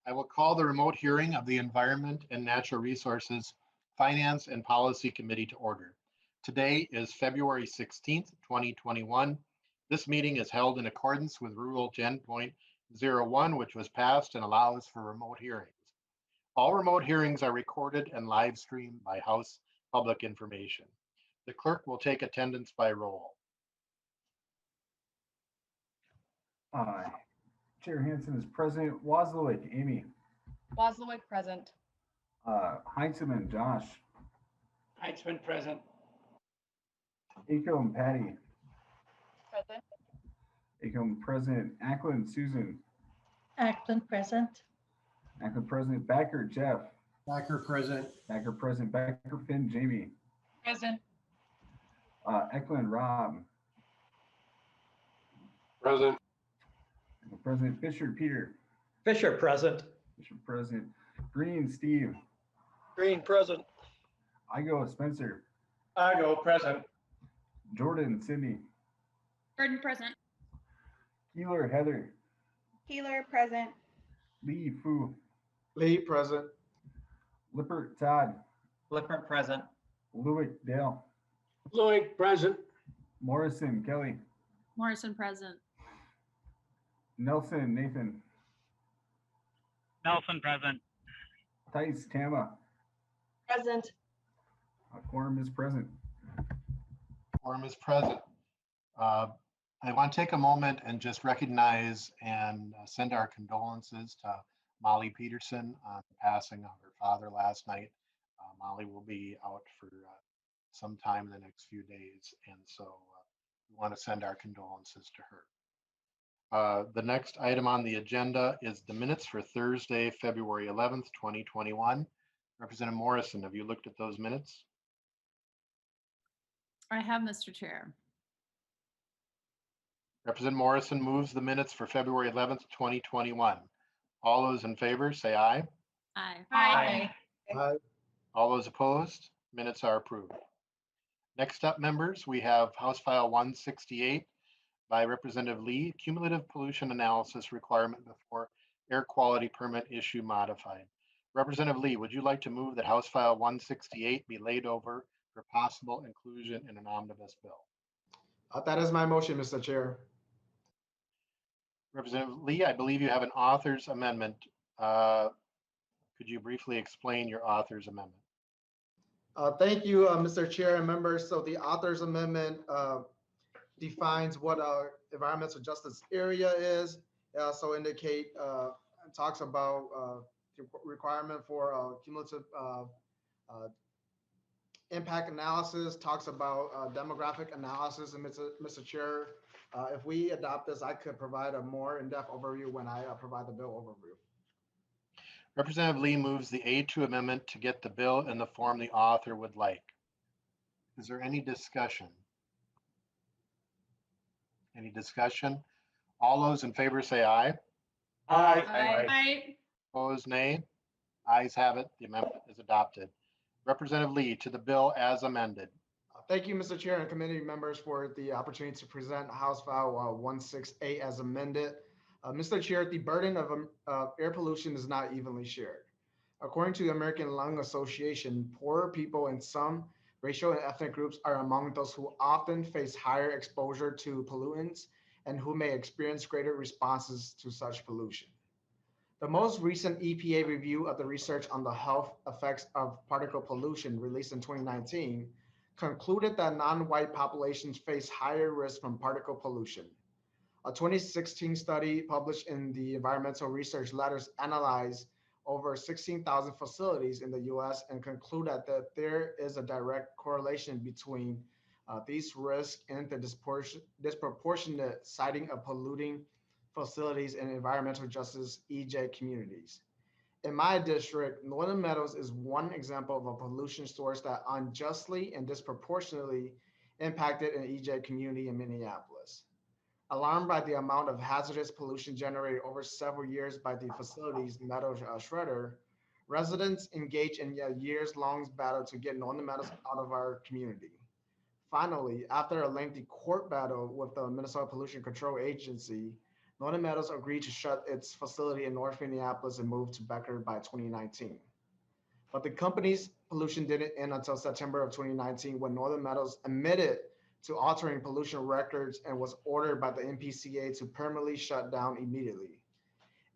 I will call the remote hearing of the Environment and Natural Resources Finance and Policy Committee to order. Today is February 16th, 2021. This meeting is held in accordance with Rule 10.01, which was passed and allows for remote hearings. All remote hearings are recorded and live streamed by House Public Information. The clerk will take attendance by roll. Aye. Chair Hansen is present. Wozlowick, Amy. Wozlowick, present. Heinzman, Josh. Heinzman, present. Acomb, Patty. Present. Acomb, present. Ackland, Susan. Ackland, present. Ackland, present. Backer, Jeff. Backer, present. Backer, present. Backer, Finn, Jamie. Present. Eklund, Rob. Present. President Fisher, Peter. Fisher, present. Fisher, present. Green, Steve. Green, present. Igo, Spencer. Igo, present. Jordan, Sydney. Jordan, present. Keeler, Heather. Keeler, present. Lee, Fu. Lee, present. Lippert, Todd. Lippert, present. Lewick, Dale. Lewick, present. Morrison, Kelly. Morrison, present. Nelson, Nathan. Nelson, present. Tice, Tama. Present. Quorum is present. Quorum is present. I want to take a moment and just recognize and send our condolences to Molly Peterson on the passing of her father last night. Molly will be out for some time in the next few days, and so we want to send our condolences to her. The next item on the agenda is the minutes for Thursday, February 11th, 2021. Representative Morrison, have you looked at those minutes? I have, Mr. Chair. Representative Morrison moves the minutes for February 11th, 2021. All those in favor, say aye. Aye. Aye. Aye. All those opposed, minutes are approved. Next up, members, we have House File 168 by Representative Lee, Cumulative Pollution Analysis Requirement Before Air Quality Permit Issue Modified. Representative Lee, would you like to move that House File 168 be laid over for possible inclusion in an omnibus bill? That is my motion, Mr. Chair. Representative Lee, I believe you have an author's amendment. Could you briefly explain your author's amendment? Thank you, Mr. Chair and members. So the author's amendment defines what our environmental justice area is. It also talks about the requirement for cumulative impact analysis, talks about demographic analysis. And Mr. Chair, if we adopt this, I could provide a more in-depth overview when I provide the bill overview. Representative Lee moves the A2 amendment to get the bill in the form the author would like. Is there any discussion? Any discussion? All those in favor say aye. Aye. Aye. Opposed, nay. Ayes have it. The amendment is adopted. Representative Lee, to the bill as amended. Thank you, Mr. Chair and committee members, for the opportunity to present House File 168 as amended. Mr. Chair, the burden of air pollution is not evenly shared. According to the American Lung Association, poorer people in some racial and ethnic groups are among those who often face higher exposure to pollutants and who may experience greater responses to such pollution. The most recent EPA review of the research on the health effects of particle pollution, released in 2019, concluded that non-white populations face higher risk from particle pollution. A 2016 study published in the Environmental Research Letters analyzed over 16,000 facilities in the US and concluded that there is a direct correlation between these risks and the disproportionate siting of polluting facilities in environmental justice EJ communities. In my district, Northern Meadows is one example of a pollution source that unjustly and disproportionately impacted an EJ community in Minneapolis. Alarmed by the amount of hazardous pollution generated over several years by the facility's metal shredder, residents engaged in a years-long battle to get Northern Meadows out of our community. Finally, after a lengthy court battle with the Minnesota Pollution Control Agency, Northern Meadows agreed to shut its facility in North Minneapolis and move to Becker by 2019. But the company's pollution didn't end until September of 2019 when Northern Meadows admitted to altering pollution records and was ordered by the NPCA to permanently shut down immediately.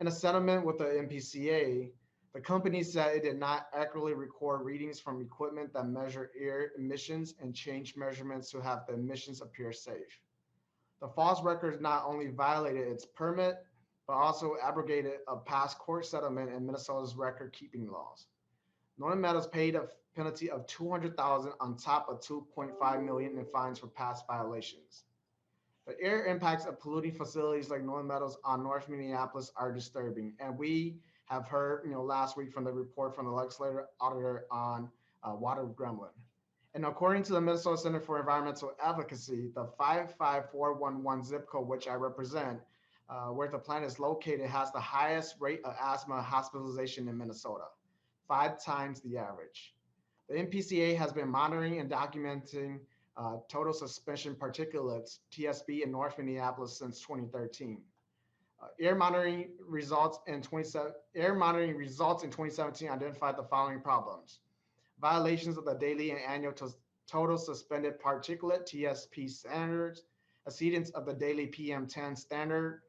In a settlement with the NPCA, the company said it did not accurately record readings from equipment that measure air emissions and change measurements to have the emissions appear safe. The false records not only violated its permit, but also abrogated a past court settlement in Minnesota's record-keeping laws. Northern Meadows paid a penalty of $200,000 on top of $2.5 million in fines for past violations. The air impacts of polluting facilities like Northern Meadows on North Minneapolis are disturbing, and we have heard, last week from the report from the legislative auditor on water gremlin. And according to the Minnesota Center for Environmental Advocacy, the 55411 zip code, which I represent, where the plant is located, has the highest rate of asthma hospitalization in Minnesota, 5 times the average. The NPCA has been monitoring and documenting total suspension particulates, TSP, in North Minneapolis since 2013. Air monitoring results in 2017 identified the following problems: violations of the daily and annual total suspended particulate TSP standards, exceedance of the daily PM10 standard.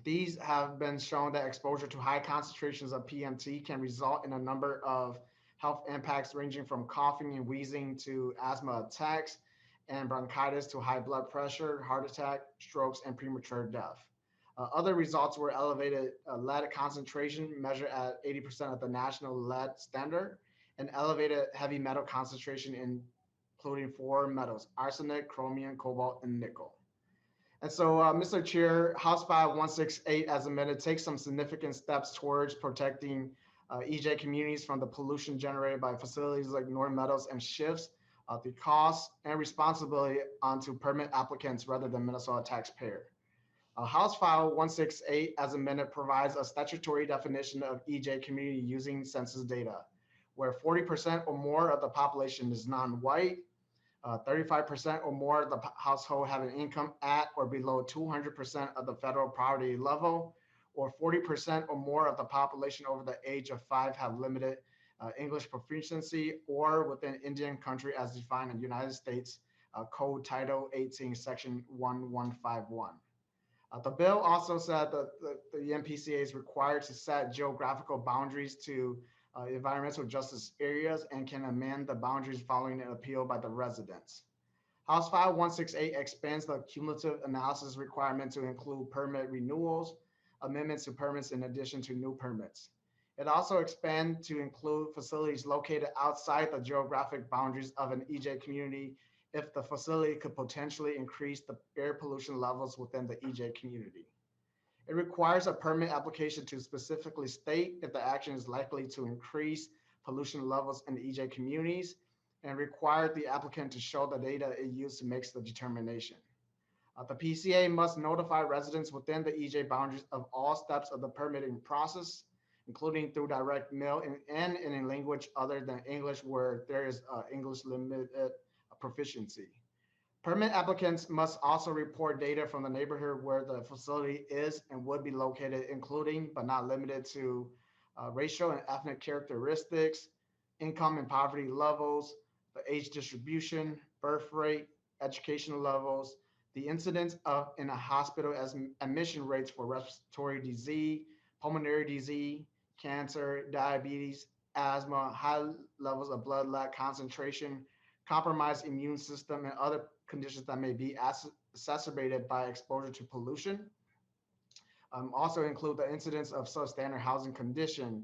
These have been shown that exposure to high concentrations of PMT can result in a number of health impacts ranging from coughing and wheezing to asthma attacks and bronchitis to high blood pressure, heart attack, strokes, and premature death. Other results were elevated lead concentration measured at 80% of the national lead standard and elevated heavy metal concentration including 4 metals: arsenic, chromium, cobalt, and nickel. And so, Mr. Chair, House File 168 as amended takes some significant steps towards protecting EJ communities from the pollution generated by facilities like Northern Meadows and shifts the cost and responsibility onto permit applicants rather than Minnesota taxpayer. House File 168 as amended provides a statutory definition of EJ community using census data, where 40% or more of the population is non-white, 35% or more of the household have an income at or below 200% of the federal poverty level, or 40% or more of the population over the age of 5 have limited English proficiency, or within Indian country as defined in United States Code Title 18, Section 1151. The bill also said that the NPCA is required to set geographical boundaries to environmental justice areas and can amend the boundaries following an appeal by the residents. House File 168 expands the cumulative analysis requirement to include permit renewals, amendments to permits in addition to new permits. It also expands to include facilities located outside the geographic boundaries of an EJ community if the facility could potentially increase the air pollution levels within the EJ community. It requires a permit application to specifically state if the action is likely to increase pollution levels in the EJ communities and require the applicant to show the data it used to make the determination. The PCA must notify residents within the EJ boundaries of all steps of the permitting process, including through direct mail and in a language other than English where there is English limited proficiency. Permit applicants must also report data from the neighborhood where the facility is and would be located, including but not limited to racial and ethnic characteristics, income and poverty levels, the age distribution, birth rate, educational levels, the incidence of in a hospital as admission rates for respiratory disease, pulmonary disease, cancer, diabetes, asthma, high levels of blood lead concentration, compromised immune system, and other conditions that may be exacerbated by exposure to pollution. Also include the incidence of substandard housing condition,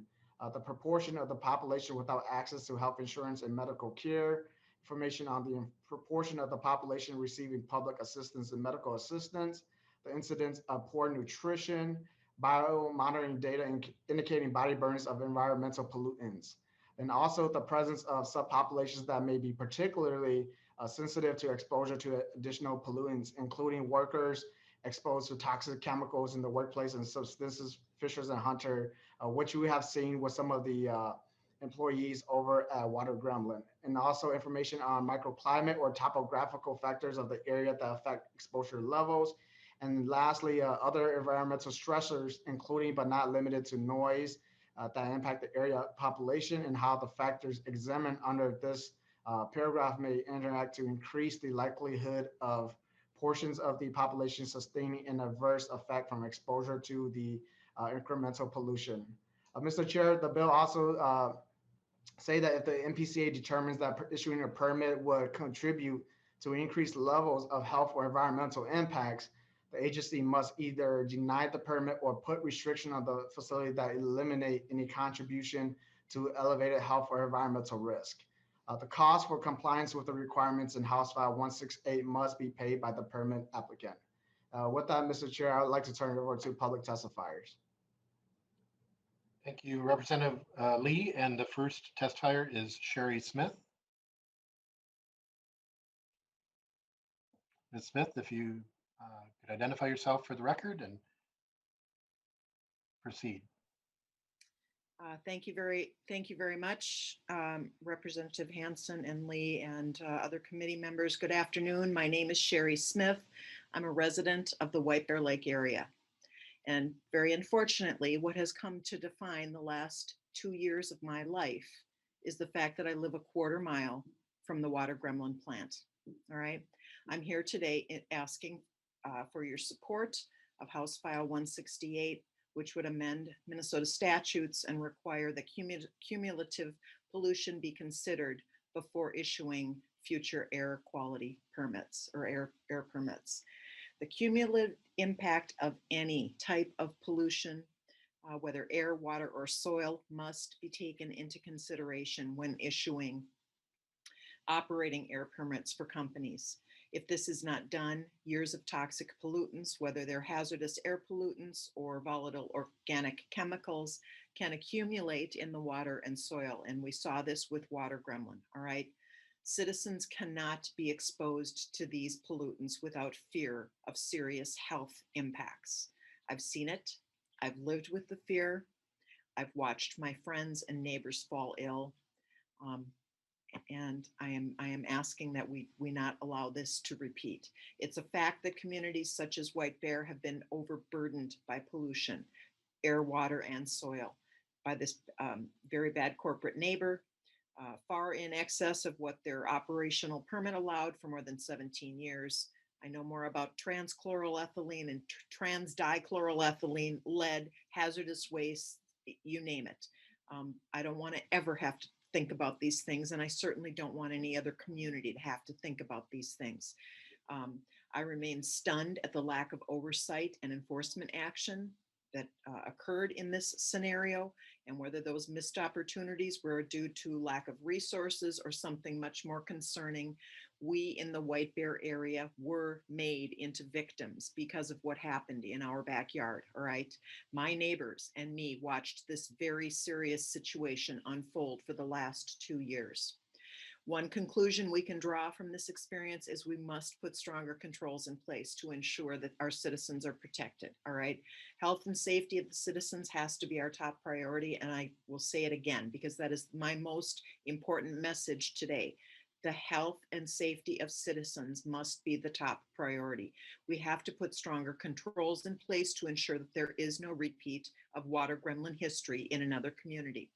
the proportion of the population without access to health insurance and medical care, information on the proportion of the population receiving public assistance and medical assistance, the incidence of poor nutrition, biomonitoring data indicating body burdens of environmental pollutants, and also the presence of subpopulations that may be particularly sensitive to exposure to additional pollutants, including workers exposed to toxic chemicals in the workplace and substances, fishers and hunter, which we have seen with some of the employees over at Water Gremlin, and also information on microclimate or topographical factors of the area that affect exposure levels, And lastly, other environmental stressors, including but not limited to noise that impact the area population, and how the factors examined under this paragraph may interact to increase the likelihood of portions of the population sustaining an adverse effect from exposure to the incremental pollution. Mr. Chair, the bill also say that if the MPCA determines that issuing a permit would contribute to increased levels of health or environmental impacts, the agency must either deny the permit or put restriction on the facility that eliminate any contribution to elevated health or environmental risk. The cost for compliance with the requirements in House File 168 must be paid by the permit applicant. With that, Mr. Chair, I would like to turn it over to public testifiers. Thank you, Representative Lee. And the first testifier is Sherry Smith. Ms. Smith, if you could identify yourself for the record and proceed. Thank you very much, Representative Hansen and Lee and other committee members. Good afternoon. My name is Sherry Smith. I'm a resident of the White Bear Lake area. And very unfortunately, what has come to define the last 2 years of my life is the fact that I live a quarter mile from the water gremlin plant. All right. I'm here today asking for your support of House File 168, which would amend Minnesota statutes and require that cumulative pollution be considered before issuing future air quality permits or air permits. The cumulative impact of any type of pollution, whether air, water, or soil, must be taken into consideration when issuing operating air permits for companies. If this is not done, years of toxic pollutants, whether they're hazardous air pollutants or volatile organic chemicals, can accumulate in the water and soil. And we saw this with water gremlin, all right? Citizens cannot be exposed to these pollutants without fear of serious health impacts. I've seen it. I've lived with the fear. I've watched my friends and neighbors fall ill. And I am asking that we not allow this to repeat. It's a fact that communities such as White Bear have been overburdened by pollution, air, water, and soil, by this very bad corporate neighbor, far in excess of what their operational permit allowed for more than 17 years. I know more about transchloroethylene and trans-dichloroethylene, lead, hazardous waste, you name it. I don't want to ever have to think about these things, and I certainly don't want any other community to have to think about these things. I remain stunned at the lack of oversight and enforcement action that occurred in this scenario, and whether those missed opportunities were due to lack of resources or something much more concerning. We in the White Bear area were made into victims because of what happened in our backyard, all right? My neighbors and me watched this very serious situation unfold for the last 2 years. One conclusion we can draw from this experience is we must put stronger controls in place to ensure that our citizens are protected, all right? Health and safety of the citizens has to be our top priority, and I will say it again because that is my most important message today. The health and safety of citizens must be the top priority. We have to put stronger controls in place to ensure that there is no repeat of water gremlin history in another community.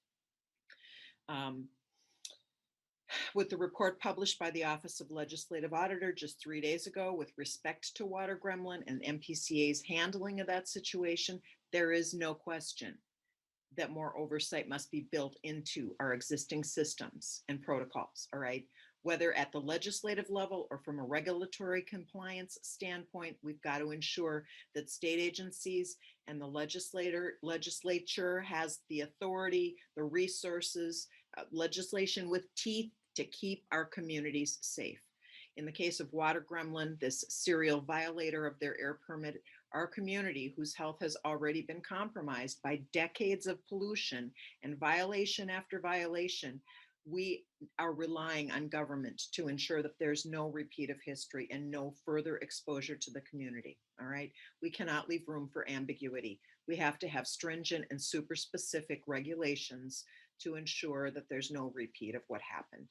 With the report published by the Office of Legislative Auditor just 3 days ago with respect to water gremlin and MPCA's handling of that situation, there is no question that more oversight must be built into our existing systems and protocols, all right? Whether at the legislative level or from a regulatory compliance standpoint, we've got to ensure that state agencies and the legislature has the authority, the resources, legislation with teeth to keep our communities safe. In the case of water gremlin, this serial violator of their air permit, our community, whose health has already been compromised by decades of pollution and violation after violation, we are relying on government to ensure that there's no repeat of history and no further exposure to the community, all right? We cannot leave room for ambiguity. We have to have stringent and super specific regulations to ensure that there's no repeat of what happened.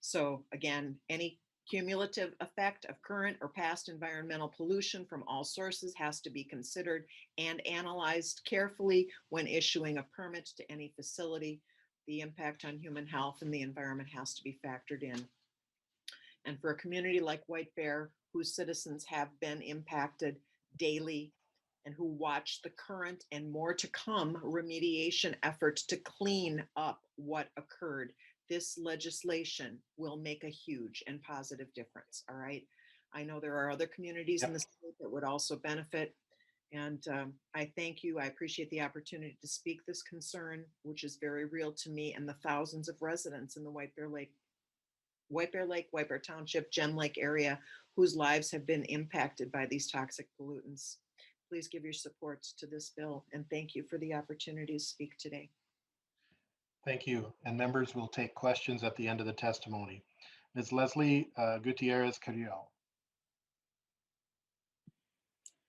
So again, any Cumulative effect of current or past environmental pollution from all sources has to be considered and analyzed carefully when issuing a permit to any facility. The impact on human health and the environment has to be factored in. And for a community like White Bear, whose citizens have been impacted daily and who watch the current and more to come remediation efforts to clean up what occurred, this legislation will make a huge and positive difference. All right. I know there are other communities in the state that would also benefit. And I thank you. I appreciate the opportunity to speak this concern, which is very real to me and the thousands of residents in the White Bear Lake, White Bear Township, Gem Lake area, whose lives have been impacted by these toxic pollutants. Please give your support to this bill, and thank you for the opportunity to speak today. Thank you. And members will take questions at the end of the testimony. Ms. Leslie Gutierrez Carrillo.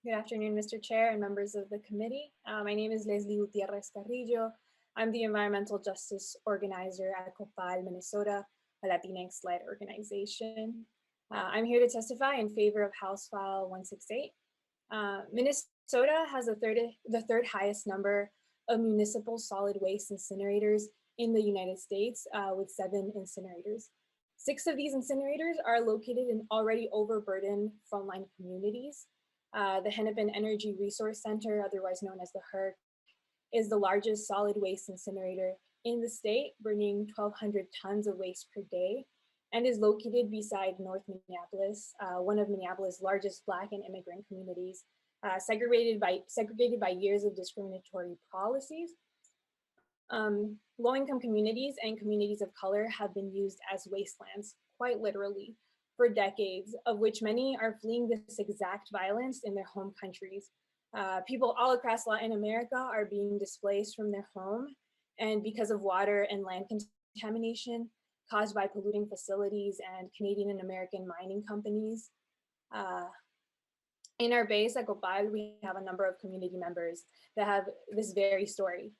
Good afternoon, Mr. Chair and members of the committee. My name is Leslie Gutierrez Carrillo. I'm the environmental justice organizer at Copal, Minnesota, a Latinx-led organization. I'm here to testify in favor of House File 168. Minnesota has the third highest number of municipal solid waste incinerators in the United States, with 7 incinerators. 6 of these incinerators are located in already overburdened frontline communities. The Hennepin Energy Resource Center, otherwise known as the HERC, is the largest solid waste incinerator in the state, bringing 1,200 tons of waste per day, and is located beside North Minneapolis, one of Minneapolis' largest Black and immigrant communities, segregated by years of discriminatory policies. Low-income communities and communities of color have been used as wastelands, quite literally, for decades, of which many are fleeing this exact violence in their home countries. People all across Latin America are being displaced from their home, and because of water and land contamination caused by polluting facilities and Canadian and American mining companies. In our base at Copal, we have a number of community members that have this very story,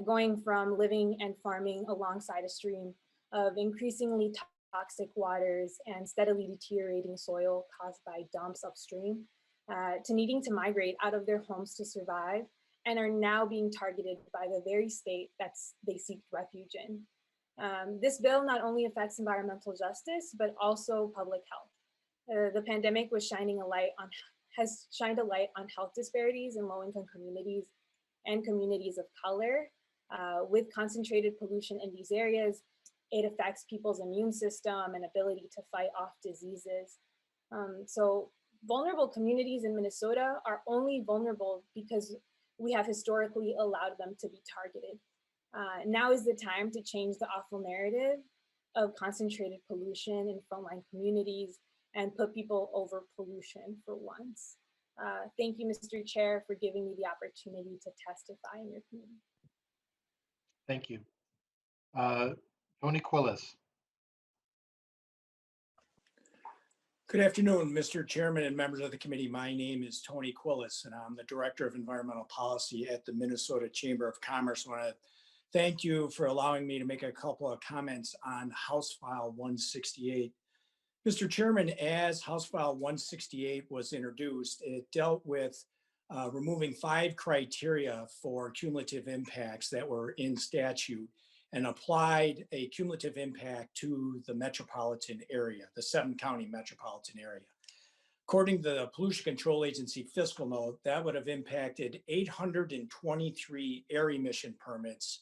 going from living and farming alongside a stream of increasingly toxic waters and steadily deteriorating soil caused by dumps upstream, to needing to migrate out of their homes to survive, and are now being targeted by the very state that they seek refuge in. This bill not only affects environmental justice, but also public health. The pandemic has shined a light on health disparities in low-income communities and communities of color. With concentrated pollution in these areas, it affects people's immune system and ability to fight off diseases. So vulnerable communities in Minnesota are only vulnerable because we have historically allowed them to be targeted. Now is the time to change the awful narrative of concentrated pollution in frontline communities and put people over pollution for once. Thank you, Mr. Chair, for giving me the opportunity to testify in your committee. Thank you. Tony Quillis. Good afternoon, Mr. Chairman and members of the committee. My name is Tony Quillis, and I'm the Director of Environmental Policy at the Minnesota Chamber of Commerce. I want to thank you for allowing me to make a couple of comments on House File 168. Mr. Chairman, as House File 168 was introduced, it dealt with removing 5 criteria for cumulative impacts that were in statute and applied a cumulative impact to the metropolitan area, the 7-county metropolitan area. According to the Pollution Control Agency fiscal note, that would have impacted 823 air emission permits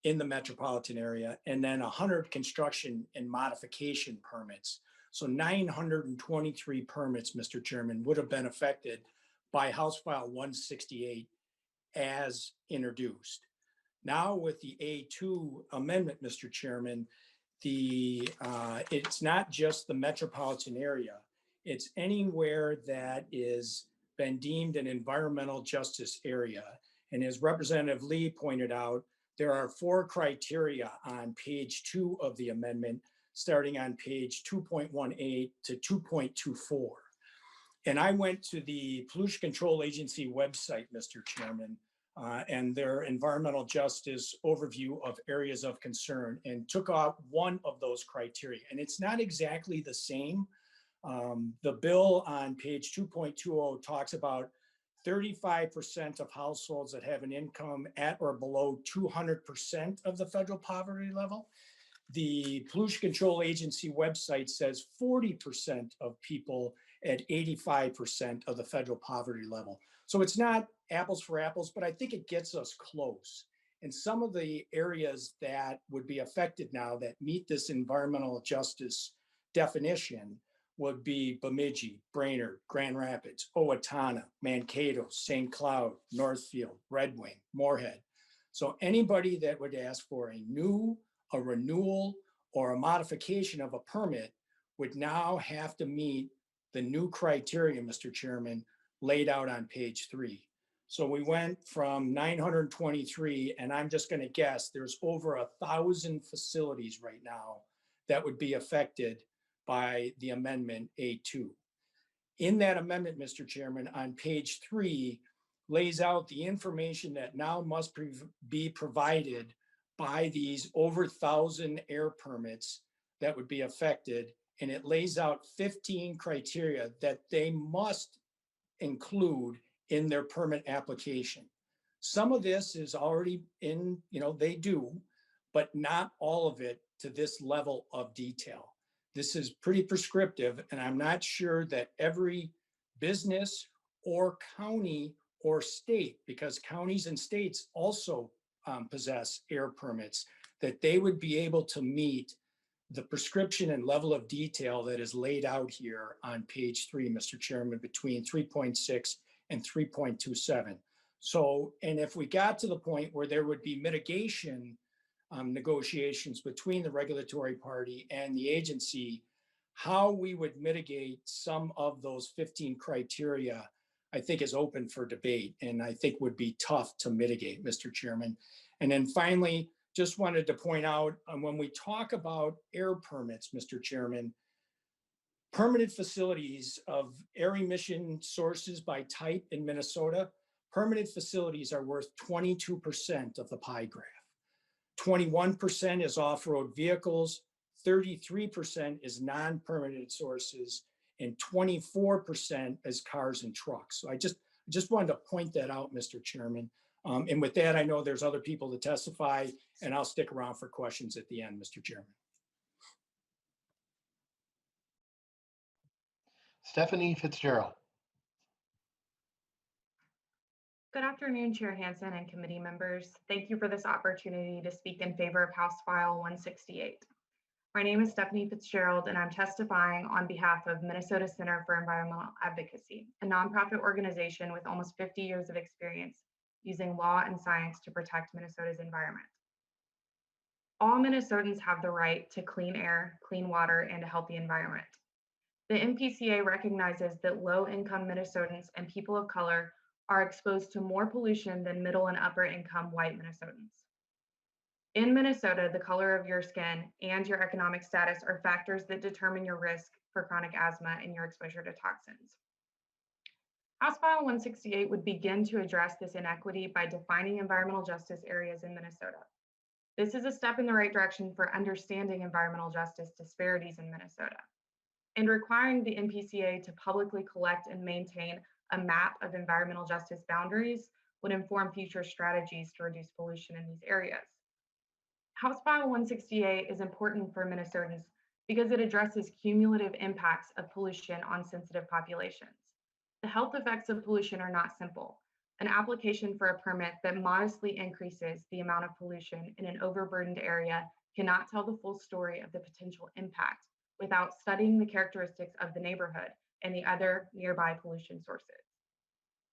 in the metropolitan area, and then 100 construction and modification permits. So 923 permits, Mr. Chairman, would have been affected by House File 168 as introduced. Now with the A2 amendment, Mr. Chairman, it's not just the metropolitan area, it's anywhere that is been deemed an environmental justice area. And as Representative Lee pointed out, there are 4 criteria on page 2 of the amendment, starting on page 2.18 to 2.24. And I went to the Pollution Control Agency website, Mr. Chairman, and their environmental justice overview of areas of concern, and took out one of those criteria. And it's not exactly the same, The bill on page 2.20 talks about 35% of households that have an income at or below 200% of the federal poverty level. The Pollution Control Agency website says 40% of people at 85% of the federal poverty level. So it's not apples for apples, but I think it gets us close. And some of the areas that would be affected now that meet this environmental justice definition would be Bemidji, Brainerd, Grand Rapids, Owatonna, Mankato, St. Cloud, Northfield, Red Wing, Moorhead. So anybody that would ask for a renewal, or a modification of a permit would now have to meet the new criteria, Mr. Chairman, laid out on page 3. So we went from 923, and I'm just going to guess there's over 1,000 facilities right now that would be affected by the amendment A2. In that amendment, Mr. Chairman, on page 3 lays out the information that now must be provided by these over 1,000 air permits that would be affected. And it lays out 15 criteria that they must include in their permit application. Some of this is already in, they do, but not all of it to this level of detail. This is pretty prescriptive, and I'm not sure that every business or county or state, because counties and states also possess air permits, that they would be able to meet the prescription and level of detail that is laid out here on page 3, Mr. Chairman, between 3.6 and 3.27. So, and if we got to the point where there would be mitigation negotiations between the regulatory party and the agency, how we would mitigate some of those 15 criteria, I think is open for debate, and I think would be tough to mitigate, Mr. Chairman. And then finally, just wanted to point out, when we talk about air permits, Mr. Chairman, permitted facilities of air emission sources by type in Minnesota, permitted facilities are worth 22% of the pie graph. 21% is off-road vehicles, 33% is non-permitted sources, and 24% is cars and trucks. So I just wanted to point that out, Mr. Chairman. And with that, I know there's other people to testify, and I'll stick around for questions at the end, Mr. Chairman. Stephanie Fitzgerald. Good afternoon, Chair Hansen and committee members. Thank you for this opportunity to speak in favor of House File 168. My name is Stephanie Fitzgerald, and I'm testifying on behalf of Minnesota Center for Environmental Advocacy, a nonprofit organization with almost 50 years of experience using law and science to protect Minnesota's environment. All Minnesotans have the right to clean air, clean water, and a healthy environment. The MPCA recognizes that low-income Minnesotans and people of color are exposed to more pollution than middle and upper income white Minnesotans. In Minnesota, the color of your skin and your economic status are factors that determine your risk for chronic asthma and your exposure to toxins. House File 168 would begin to address this inequity by defining environmental justice areas in Minnesota. This is a step in the right direction for understanding environmental justice disparities in Minnesota, and requiring the MPCA to publicly collect and maintain a map of environmental justice boundaries would inform future strategies to reduce pollution in these areas. House File 168 is important for Minnesotans because it addresses cumulative impacts of pollution on sensitive populations. The health effects of pollution are not simple. An application for a permit that modestly increases the amount of pollution in an overburdened area cannot tell the full story of the potential impact without studying the characteristics of the neighborhood and the other nearby pollution sources.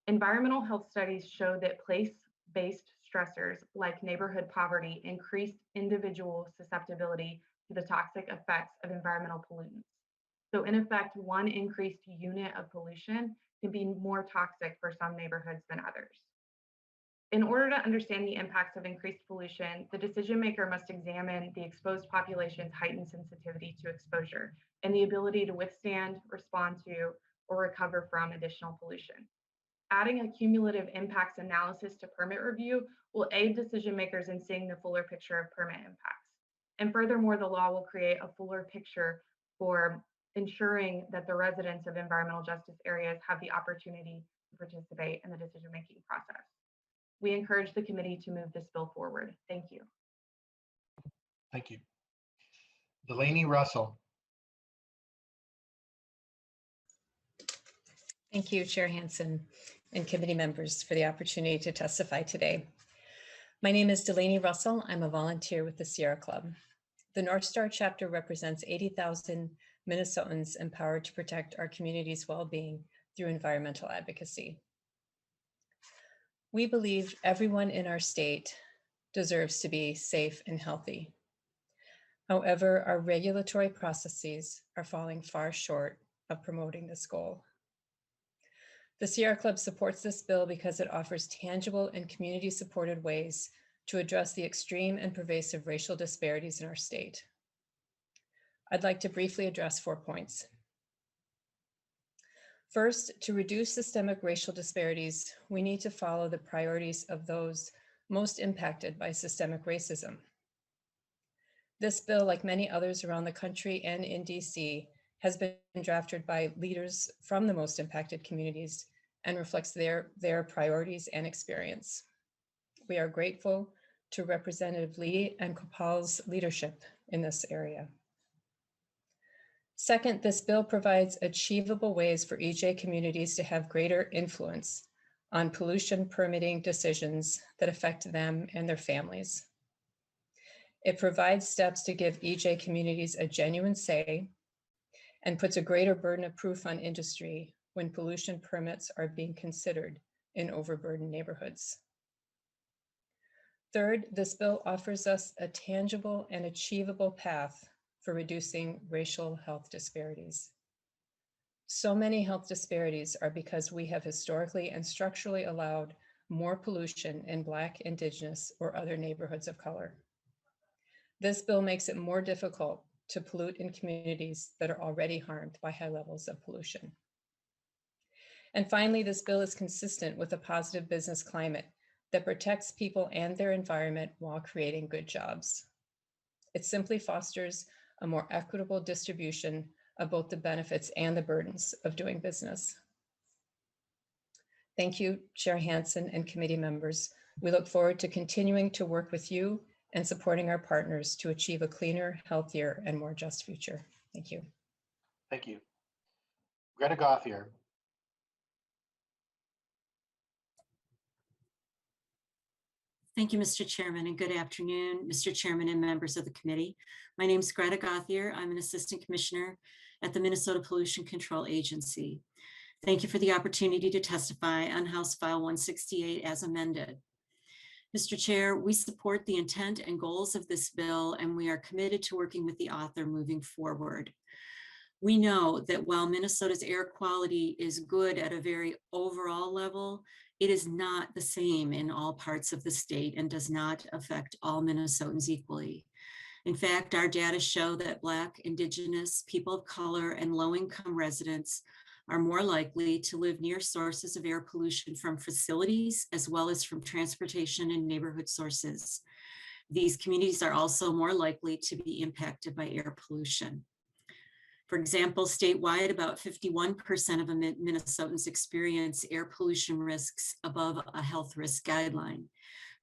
Environmental health studies show that place-based stressors like neighborhood poverty increase individual susceptibility to the toxic effects of environmental pollutants. So in effect, one increased unit of pollution can be more toxic for some neighborhoods than others. In order to understand the impacts of increased pollution, the decision maker must examine the exposed population's heightened sensitivity to exposure and the ability to withstand, respond to, or recover from additional pollution. Adding a cumulative impacts analysis to permit review will aid decision makers in seeing the fuller picture of permit impacts. And furthermore, the law will create a fuller picture for ensuring that the residents of environmental justice areas have the opportunity to participate in the decision-making process. We encourage the committee to move this bill forward. Thank you. Thank you. Delaney Russell. Thank you, Chair Hansen and committee members for the opportunity to testify today. My name is Delaney Russell. I'm a volunteer with the Sierra Club. The North Star chapter represents 80,000 Minnesotans empowered to protect our community's well-being through environmental advocacy. We believe everyone in our state deserves to be safe and healthy. However, our regulatory processes are falling far short of promoting this goal. The Sierra Club supports this bill because it offers tangible and community-supported ways to address the extreme and pervasive racial disparities in our state. I'd like to briefly address 4 points. First, to reduce systemic racial disparities, we need to follow the priorities of those most impacted by systemic racism. This bill, like many others around the country and in DC, has been drafted by leaders from the most impacted communities and reflects their priorities and experience. We are grateful to Representative Lee and Kopal's leadership in this area. Second, this bill provides achievable ways for EJ communities to have greater influence on pollution permitting decisions that affect them and their families. It provides steps to give EJ communities a genuine say and puts a greater burden of proof on industry when pollution permits are being considered in overburdened neighborhoods. Third, this bill offers us a tangible and achievable path for reducing racial health disparities. So many health disparities are because we have historically and structurally allowed more pollution in Black, Indigenous, or other neighborhoods of color. This bill makes it more difficult to pollute in communities that are already harmed by high levels of pollution. And finally, this bill is consistent with a positive business climate that protects people and their environment while creating good jobs. It simply fosters a more equitable distribution of both the benefits and the burdens of doing business. Thank you, Chair Hansen and committee members. We look forward to continuing to work with you and supporting our partners to achieve a cleaner, healthier, and more just future. Thank you. Thank you. Greta Gauthier. Thank you, Mr. Chairman, and good afternoon, Mr. Chairman and members of the committee. My name is Greta Gauthier. I'm an assistant commissioner at the Minnesota Pollution Control Agency. Thank you for the opportunity to testify on House File 168 as amended. Mr. Chair, we support the intent and goals of this bill, and we are committed to working with the author moving forward. We know that while Minnesota's air quality is good at a very overall level, it is not the same in all parts of the state and does not affect all Minnesotans equally. In fact, our data show that Black, Indigenous, people of color, and low-income residents are more likely to live near sources of air pollution from facilities as well as from transportation and neighborhood sources. These communities are also more likely to be impacted by air pollution. For example, statewide, about 51% of Minnesotans experience air pollution risks above a health risk guideline.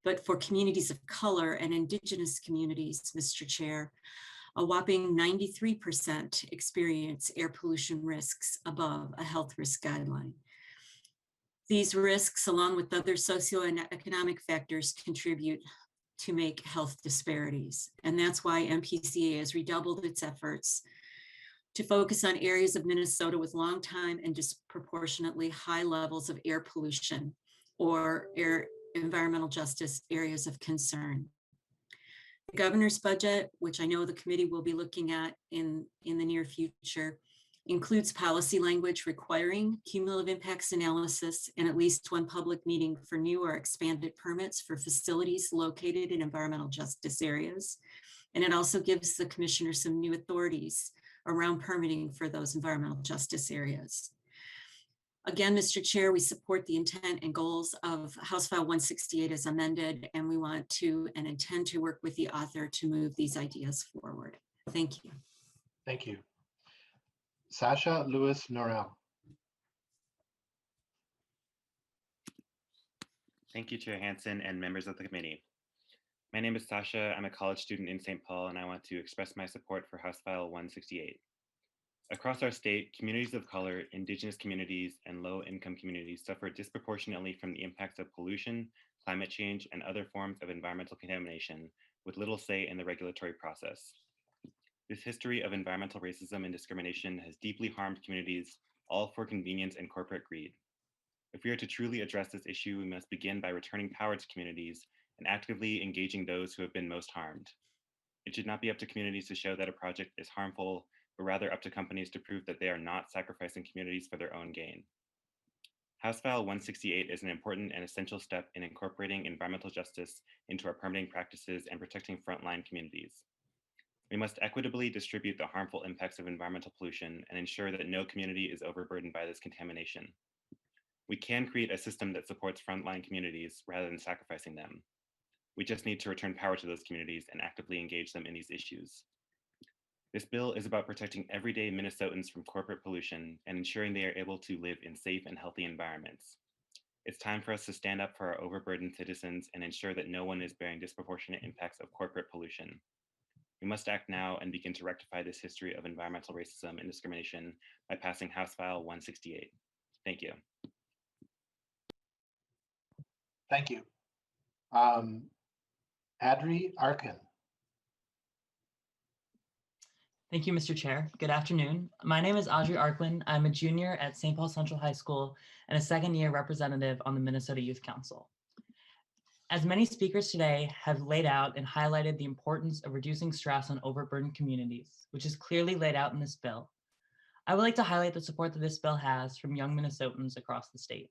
But for communities of color and Indigenous communities, Mr. Chair, a whopping 93% experience air pollution risks above a health risk guideline. These risks, along with other socio and economic factors, contribute to make health disparities. And that's why MPCA has redoubled its efforts to focus on areas of Minnesota with long time and disproportionately high levels of air pollution or environmental justice areas of concern. The governor's budget, which I know the committee will be looking at in the near future, includes policy language requiring cumulative impacts analysis and at least one public meeting for new or expanded permits for facilities located in environmental justice areas. And it also gives the commissioner some new authorities around permitting for those environmental justice areas. Again, Mr. Chair, we support the intent and goals of House File 168 as amended, and we want to and intend to work with the author to move these ideas forward. Thank you. Thank you. Sasha Lewis Norell. Thank you, Chair Hansen and members of the committee. My name is Sasha. I'm a college student in St. Paul, and I want to express my support for House File 168. Across our state, communities of color, Indigenous communities, and low-income communities suffer disproportionately from the impacts of pollution, climate change, and other forms of environmental contamination, with little say in the regulatory process. This history of environmental racism and discrimination has deeply harmed communities, all for convenience and corporate greed. If we are to truly address this issue, we must begin by returning power to communities and actively engaging those who have been most harmed. It should not be up to communities to show that a project is harmful, but rather up to companies to prove that they are not sacrificing communities for their own gain. House File 168 is an important and essential step in incorporating environmental justice into our permitting practices and protecting frontline communities. We must equitably distribute the harmful impacts of environmental pollution and ensure that no community is overburdened by this contamination. We can create a system that supports frontline communities rather than sacrificing them. We just need to return power to those communities and actively engage them in these issues. This bill is about protecting everyday Minnesotans from corporate pollution and ensuring they are able to live in safe and healthy environments. It's time for us to stand up for our overburdened citizens and ensure that no one is bearing disproportionate impacts of corporate pollution. We must act now and begin to rectify this history of environmental racism and discrimination by passing House File 168. Thank you. Thank you. Adri Arkin. Thank you, Mr. Chair. Good afternoon. My name is Audrey Arkwin. I'm a junior at St. Paul Central High School and a second-year representative on the Minnesota Youth Council. As many speakers today have laid out and highlighted the importance of reducing stress on overburdened communities, which is clearly laid out in this bill, I would like to highlight the support that this bill has from young Minnesotans across the state.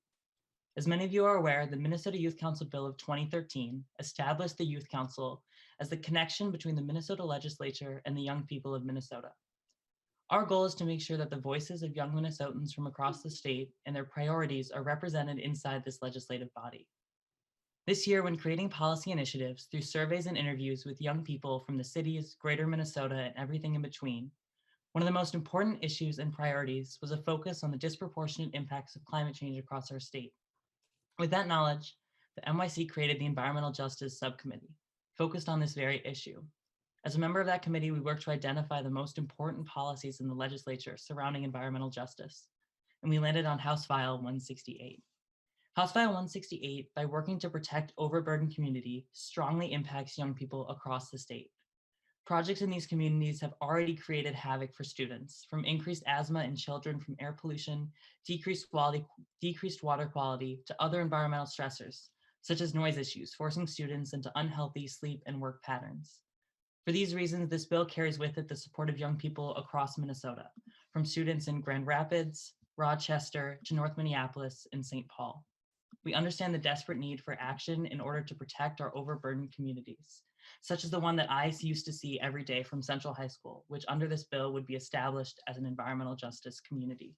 As many of you are aware, the Minnesota Youth Council Bill of 2013 established the Youth Council as the connection between the Minnesota legislature and the young people of Minnesota. Our goal is to make sure that the voices of young Minnesotans from across the state and their priorities are represented inside this legislative body. This year, when creating policy initiatives through surveys and interviews with young people from the cities, greater Minnesota, and everything in between, one of the most important issues and priorities was a focus on the disproportionate impacts of climate change across our state. With that knowledge, the NYC created the Environmental Justice Subcommittee, focused on this very issue. As a member of that committee, we worked to identify the most important policies in the legislature surrounding environmental justice, and we landed on House File 168. House File 168, by working to protect overburdened community, strongly impacts young people across the state. Projects in these communities have already created havoc for students, from increased asthma in children from air pollution, decreased water quality, to other environmental stressors, such as noise issues, forcing students into unhealthy sleep and work patterns. For these reasons, this bill carries with it the support of young people across Minnesota, from students in Grand Rapids, Rochester, to North Minneapolis and St. Paul. We understand the desperate need for action in order to protect our overburdened communities, such as the one that I used to see every day from Central High School, which under this bill would be established as an environmental justice community.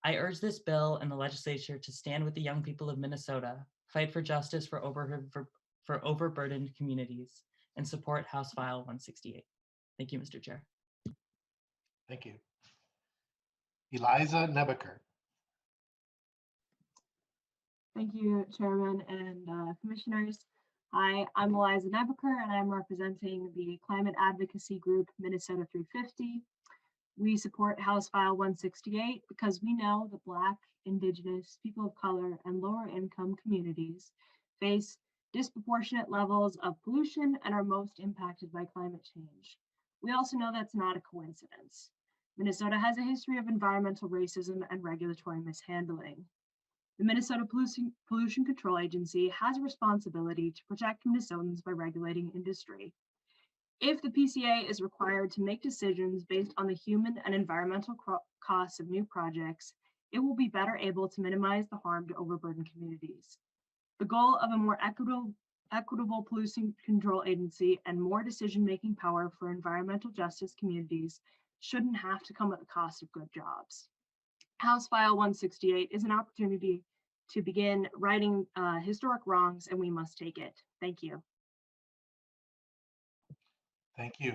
I urge this bill and the legislature to stand with the young people of Minnesota, fight for justice for overburdened communities, and support House File 168. Thank you, Mr. Chair. Thank you. Eliza Nebeker. Thank you, Chairman and Commissioners. Hi, I'm Eliza Nebeker, and I'm representing the climate advocacy group Minnesota 350. We support House File 168 because we know that Black, Indigenous, people of color, and lower income communities face disproportionate levels of pollution and are most impacted by climate change. We also know that's not a coincidence. Minnesota has a history of environmental racism and regulatory mishandling. The Minnesota Pollution Control Agency has a responsibility to protect Minnesotans by regulating industry. If the PCA is required to make decisions based on the human and environmental costs of new projects, it will be better able to minimize the harm to overburdened communities. The goal of a more equitable pollution control agency and more decision-making power for environmental justice communities shouldn't have to come at the cost of good jobs. House File 168 is an opportunity to begin righting historic wrongs, and we must take it. Thank you. Thank you.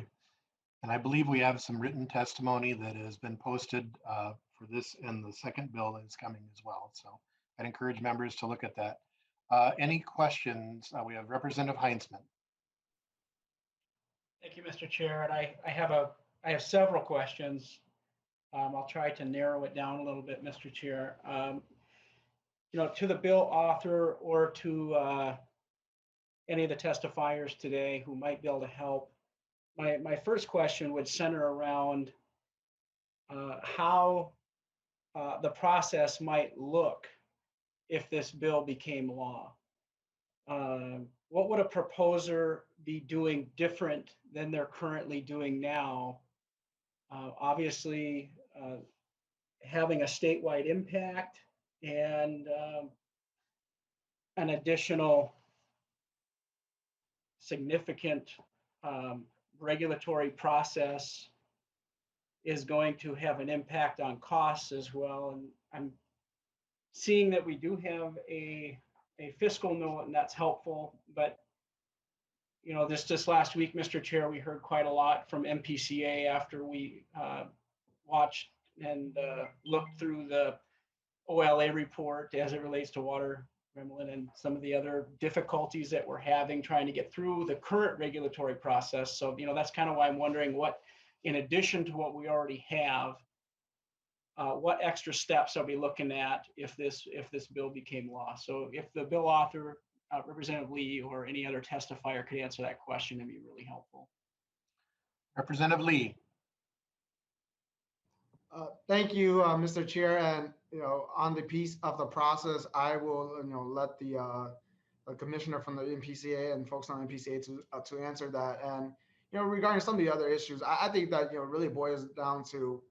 And I believe we have some written testimony that has been posted for this and the second bill that is coming as well. So I'd encourage members to look at that. Any questions? We have Representative Heinzman. Thank you, Mr. Chair. And I have several questions. I'll try to narrow it down a little bit, Mr. Chair. To the bill author or to any of the testifiers today who might be able to help, my first question would center around how the process might look if this bill became law. What would a proposer be doing different than they're currently doing now? Obviously, having a statewide impact and an additional significant regulatory process is going to have an impact on costs as well. And I'm seeing that we do have a fiscal note, and that's helpful. But this last week, Mr. Chair, we heard quite a lot from MPCA after we watched and looked through the OLA report as it relates to water gremlin and some of the other difficulties that we're having trying to get through the current regulatory process. So, that's kind of why I'm wondering what, in addition to what we already have, what extra steps are we looking at if this bill became law? So if the bill author, Representative Lee, or any other testifier could answer that question, it'd be really helpful. Representative Lee. Thank you, Mr. Chair. And on the piece of the process, I will let the commissioner from the MPCA and folks on the MPCA to answer that. And regarding some of the other issues, I think that really boils down to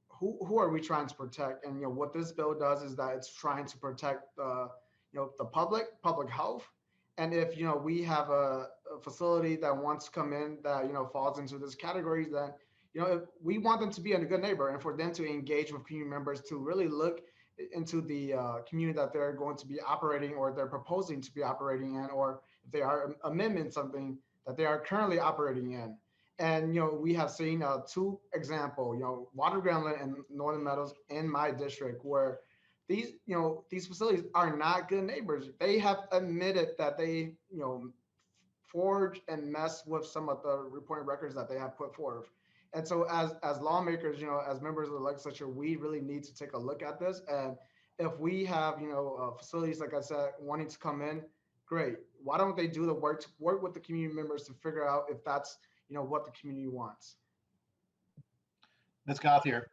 who are we trying to protect? And what this bill does is that it's trying to protect the public health. And if we have a facility that wants to come in that falls into this category, then if we want them to be a good neighbor and for them to engage with community members to really look into the community that they're going to be operating or they're proposing to be operating in, or if they are amending something that they are currently operating in. And we have seen two examples, Water Gremlin and Northern Meadows in my district, where these facilities are not good neighbors. They have admitted that they forge and mess with some of the reporting records that they have put forth. And so as lawmakers, as members of the legislature, we really need to take a look at this. And if we have, facilities, like I said, wanting to come in, great. Why don't they do the work to work with the community members to figure out if that's, what the community wants? Ms. Gothier.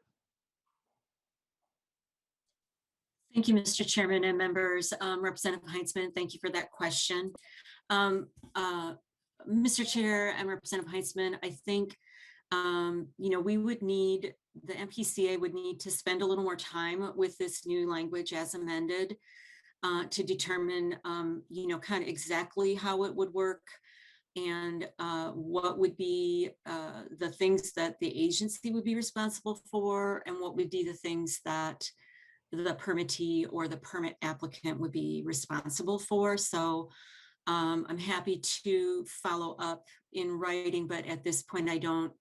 Thank you, Mr. Chairman and members. Representative Heinzman, thank you for that question. Mr. Chair and Representative Heinzman, I think we would need, the MPCA would need to spend a little more time with this new language as amended to determine, kind of exactly how it would work and what would be the things that the agency would be responsible for and what would be the things that the permittee or the permit applicant would be responsible for. So I'm happy to follow up in writing, but at this point, I don't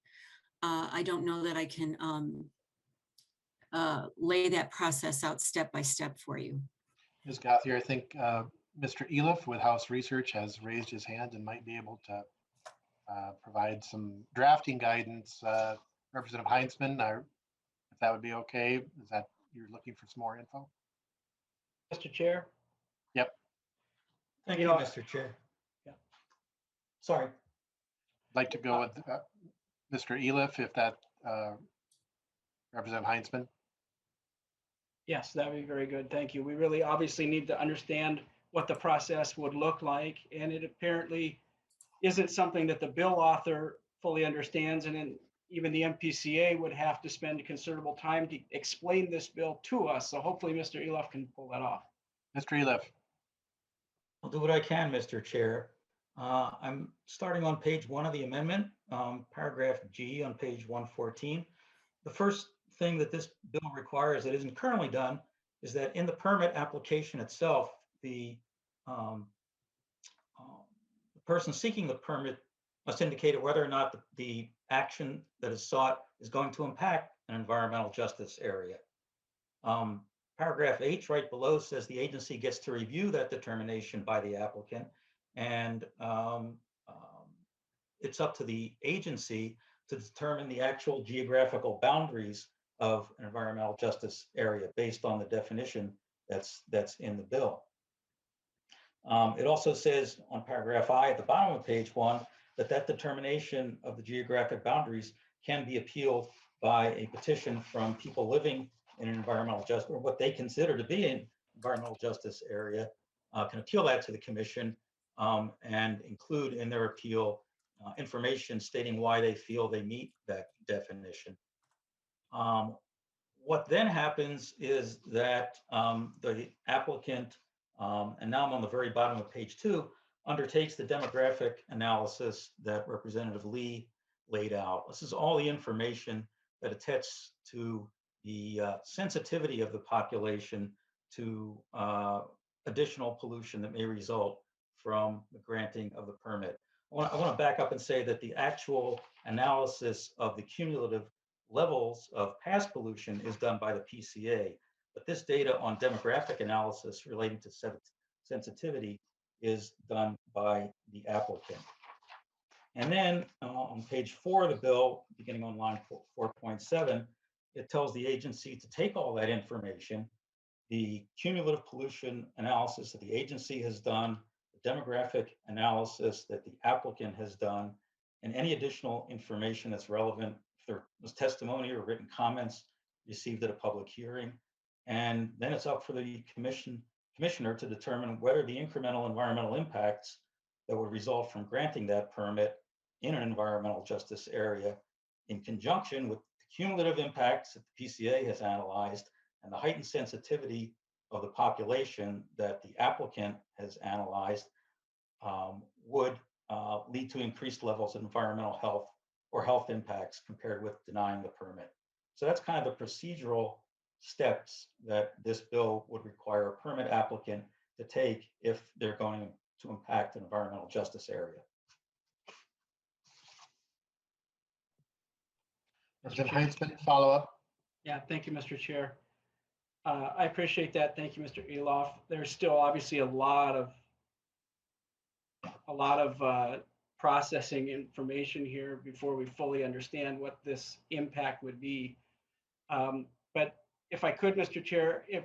know that I can lay that process out step by step for you. Ms. Gothier, I think Mr. Eliff with House Research has raised his hand and might be able to provide some drafting guidance. Representative Heinzman, if that would be okay, is that you're looking for some more info? Mr. Chair? Yep. Thank you, Mr. Chair. Yeah. Sorry. I'd like to go with Mr. Eliff, if that Representative Heinzman. Yes, that would be very good. Thank you. We really obviously need to understand what the process would look like. And it apparently isn't something that the bill author fully understands. And then even the MPCA would have to spend a considerable time to explain this bill to us. So hopefully Mr. Eliff can pull that off. Mr. Eliff. I'll do what I can, Mr. Chair. I'm starting on page 1 of the amendment, paragraph G on page 114. The first thing that this bill requires that isn't currently done is that in the permit application itself, the person seeking the permit must indicate whether or not the action that is sought is going to impact an environmental justice area. Paragraph H right below says the agency gets to review that determination by the applicant, and it's up to the agency to determine the actual geographical boundaries of an environmental justice area based on the definition that's in the bill. It also says on paragraph I at the bottom of page 1 that determination of the geographic boundaries can be appealed by a petition from people living in an environmental justice, or what they consider to be an environmental justice area, can appeal that to the commission and include in their appeal information stating why they feel they meet that definition. What then happens is that the applicant, and now I'm on the very bottom of page 2, undertakes the demographic analysis that Representative Lee laid out. This is all the information that attests to the sensitivity of the population to additional pollution that may result from the granting of the permit. I want to back up and say that the actual analysis of the cumulative levels of past pollution is done by the PCA, but this data on demographic analysis relating to sensitivity is done by the applicant. And then on page 4 of the bill, beginning on line 4.7, it tells the agency to take all that information, the cumulative pollution analysis that the agency has done, the demographic analysis that the applicant has done, and any additional information that's relevant, if there was testimony or written comments received at a public hearing. And then it's up for the commissioner to determine whether the incremental environmental impacts that would result from granting that permit in an environmental justice area, in conjunction with the cumulative impacts that the PCA has analyzed and the heightened sensitivity of the population that the applicant has analyzed, would lead to increased levels of environmental health or health impacts compared with denying the permit. So that's kind of the procedural steps that this bill would require a permit applicant to take if they're going to impact an environmental justice area. Representative Heinzman, follow up. Yeah, thank you, Mr. Chair. I appreciate that. Thank you, Mr. Eloff. There's still obviously a lot of processing information here before we fully understand what this impact would be. But if I could, Mr. Chair, if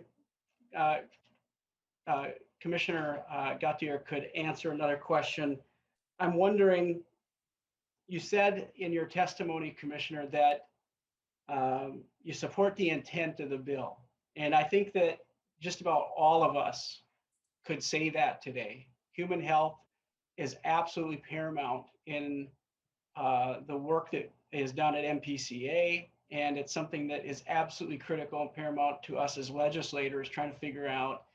Commissioner Gautier could answer another question. I'm wondering, you said in your testimony, Commissioner, that you support the intent of the bill. And I think that just about all of us could say that today. Human health is absolutely paramount in the work that is done at MPCA. And it's something that is absolutely critical and paramount to us as legislators trying to figure out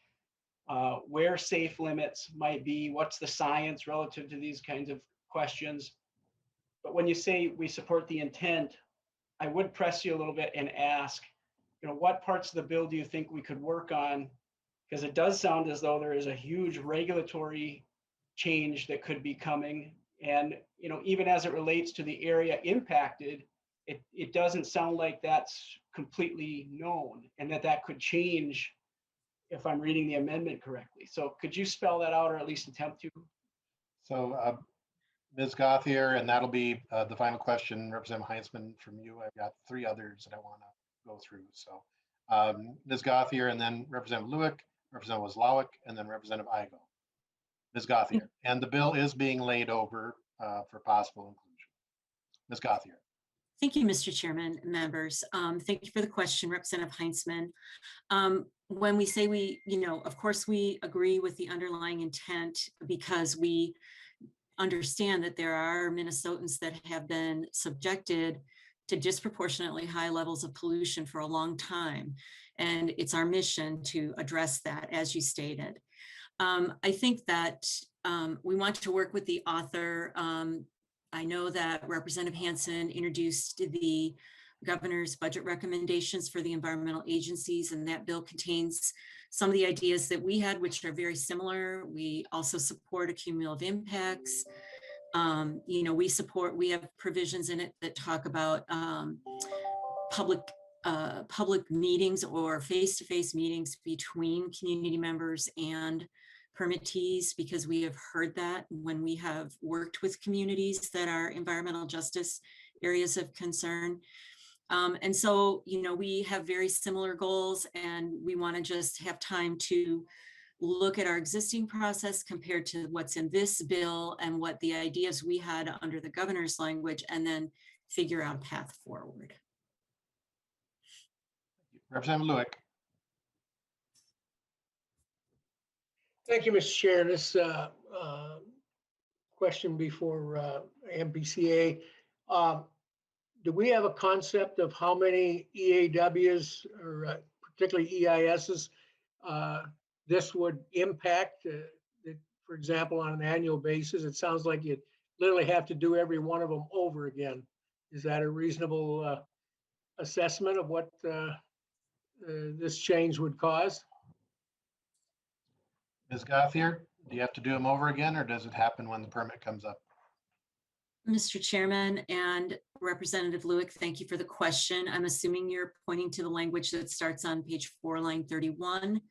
where safe limits might be, what's the science relative to these kinds of questions. But when you say we support the intent, I would press you a little bit and ask, what parts of the bill do you think we could work on? Because it does sound as though there is a huge regulatory change that could be coming. And, even as it relates to the area impacted, it doesn't sound like that's completely known and that could change if I'm reading the amendment correctly. So could you spell that out or at least attempt to? So Ms. Gauthier, and that'll be the final question, Representative Heinzman, from you. I've got 3 others that I want to go through. So Ms. Gauthier, and then Representative Lewick, Representative Wozlawik, and then Representative Igo. Ms. Gauthier, and the bill is being laid over for possible inclusion. Ms. Gauthier. Thank you, Mr. Chairman and members. Thank you for the question, Representative Heinzman. When we say of course, we agree with the underlying intent because we understand that there are Minnesotans that have been subjected to disproportionately high levels of pollution for a long time. And it's our mission to address that, as you stated. I think that we want to work with the author. I know that Representative Hansen introduced the governor's budget recommendations for the environmental agencies, and that bill contains some of the ideas that we had, which are very similar. We also support cumulative impacts. we have provisions in it that talk about public meetings or face-to-face meetings between community members and permittees, because we have heard that when we have worked with communities that are environmental justice areas of concern. And so, we have very similar goals, and we want to just have time to look at our existing process compared to what's in this bill and what the ideas we had under the governor's language, and then figure out a path forward. Representative Lewick. Thank you, Mr. Chair. This question before MPCA. Do we have a concept of how many EAWs or particularly EISs this would impact? For example, on an annual basis, it sounds like you'd literally have to do every one of them over again. Is that a reasonable assessment of what this change would cause? Ms. Gothier, do you have to do them over again, or does it happen when the permit comes up? Mr. Chairman and Representative Lewick, thank you for the question. I'm assuming you're pointing to the language that starts on page 4, line 31,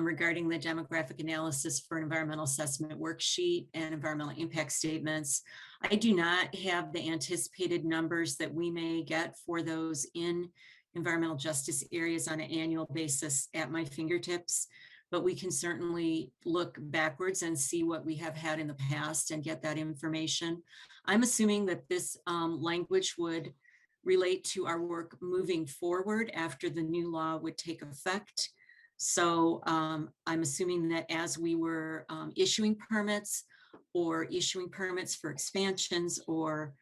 regarding the demographic analysis for environmental assessment worksheet and environmental impact statements. I do not have the anticipated numbers that we may get for those in environmental justice areas on an annual basis at my fingertips, but we can certainly look backwards and see what we have had in the past and get that information. I'm assuming that this language would relate to our work moving forward after the new law would take effect. So I'm assuming that as we were issuing permits or issuing permits for expansions or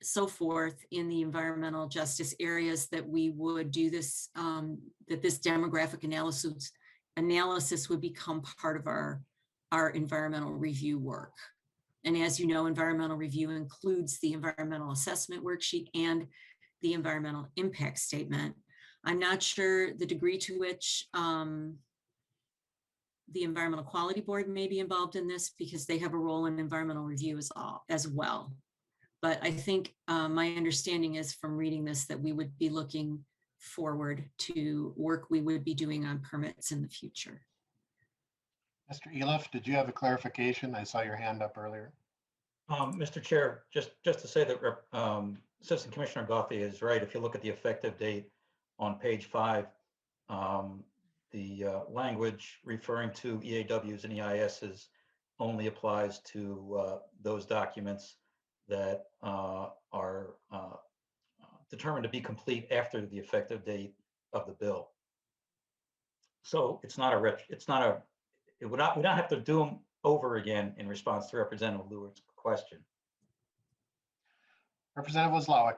so forth in the environmental justice areas, that we would do this, that this demographic analysis would become part of our environmental review work. And as you know, environmental review includes the environmental assessment worksheet and the environmental impact statement. I'm not sure the degree to which the Environmental Quality Board may be involved in this, because they have a role in environmental review as well. But I think my understanding is from reading this that we would be looking forward to work we would be doing on permits in the future. Mr. Eliff, did you have a clarification? I saw your hand up earlier. Mr. Chair, just to say that Assistant Commissioner Gothier is right. If you look at the effective date on page 5, the language referring to EAWs and EISs only applies to those documents that are determined to be complete after the effective date of the bill. So we would not have to do them over again in response to Representative Lewick's question. Representative Wozlawik.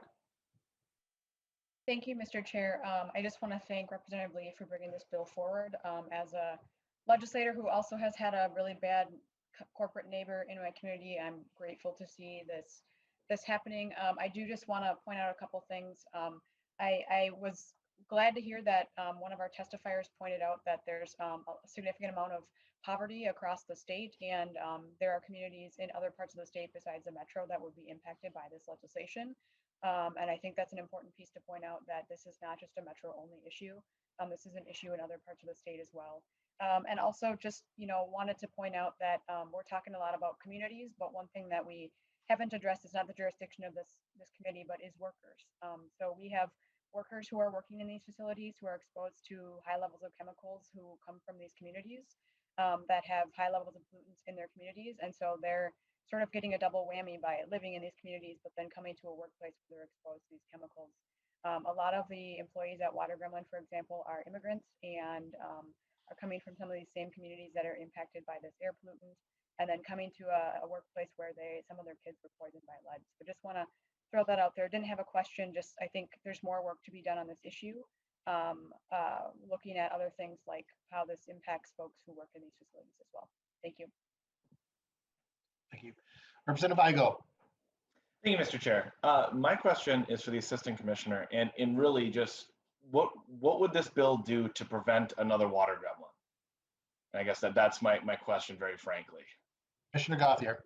Thank you, Mr. Chair. I just want to thank Representative Lee for bringing this bill forward. As a legislator who also has had a really bad corporate neighbor in my community, I'm grateful to see this happening. I do just want to point out a couple things. I was glad to hear that one of our testifiers pointed out that there's a significant amount of poverty across the state, and there are communities in other parts of the state besides the metro that would be impacted by this legislation. And I think that's an important piece to point out, that this is not just a metro only issue. This is an issue in other parts of the state as well. And also just, wanted to point out that we're talking a lot about communities, but one thing that we haven't addressed is not the jurisdiction of this committee, but is workers. So we have workers who are working in these facilities who are exposed to high levels of chemicals, who come from these communities that have high levels of pollutants in their communities. And so they're sort of getting a double whammy by living in these communities, but then coming to a workplace where they're exposed to these chemicals. A lot of the employees at Water Gremlin, for example, are immigrants and are coming from some of these same communities that are impacted by this air pollutant, and then coming to a workplace where some of their kids were poisoned by lead. So just want to throw that out there. Didn't have a question, just I think there's more work to be done on this issue, looking at other things like how this impacts folks who work in these facilities as well. Thank you. Thank you. Representative Igo. Thank you, Mr. Chair. My question is for the Assistant Commissioner, and in really just what would this bill do to prevent another water gremlin? And I guess that's my question, very frankly. Commissioner Gothier.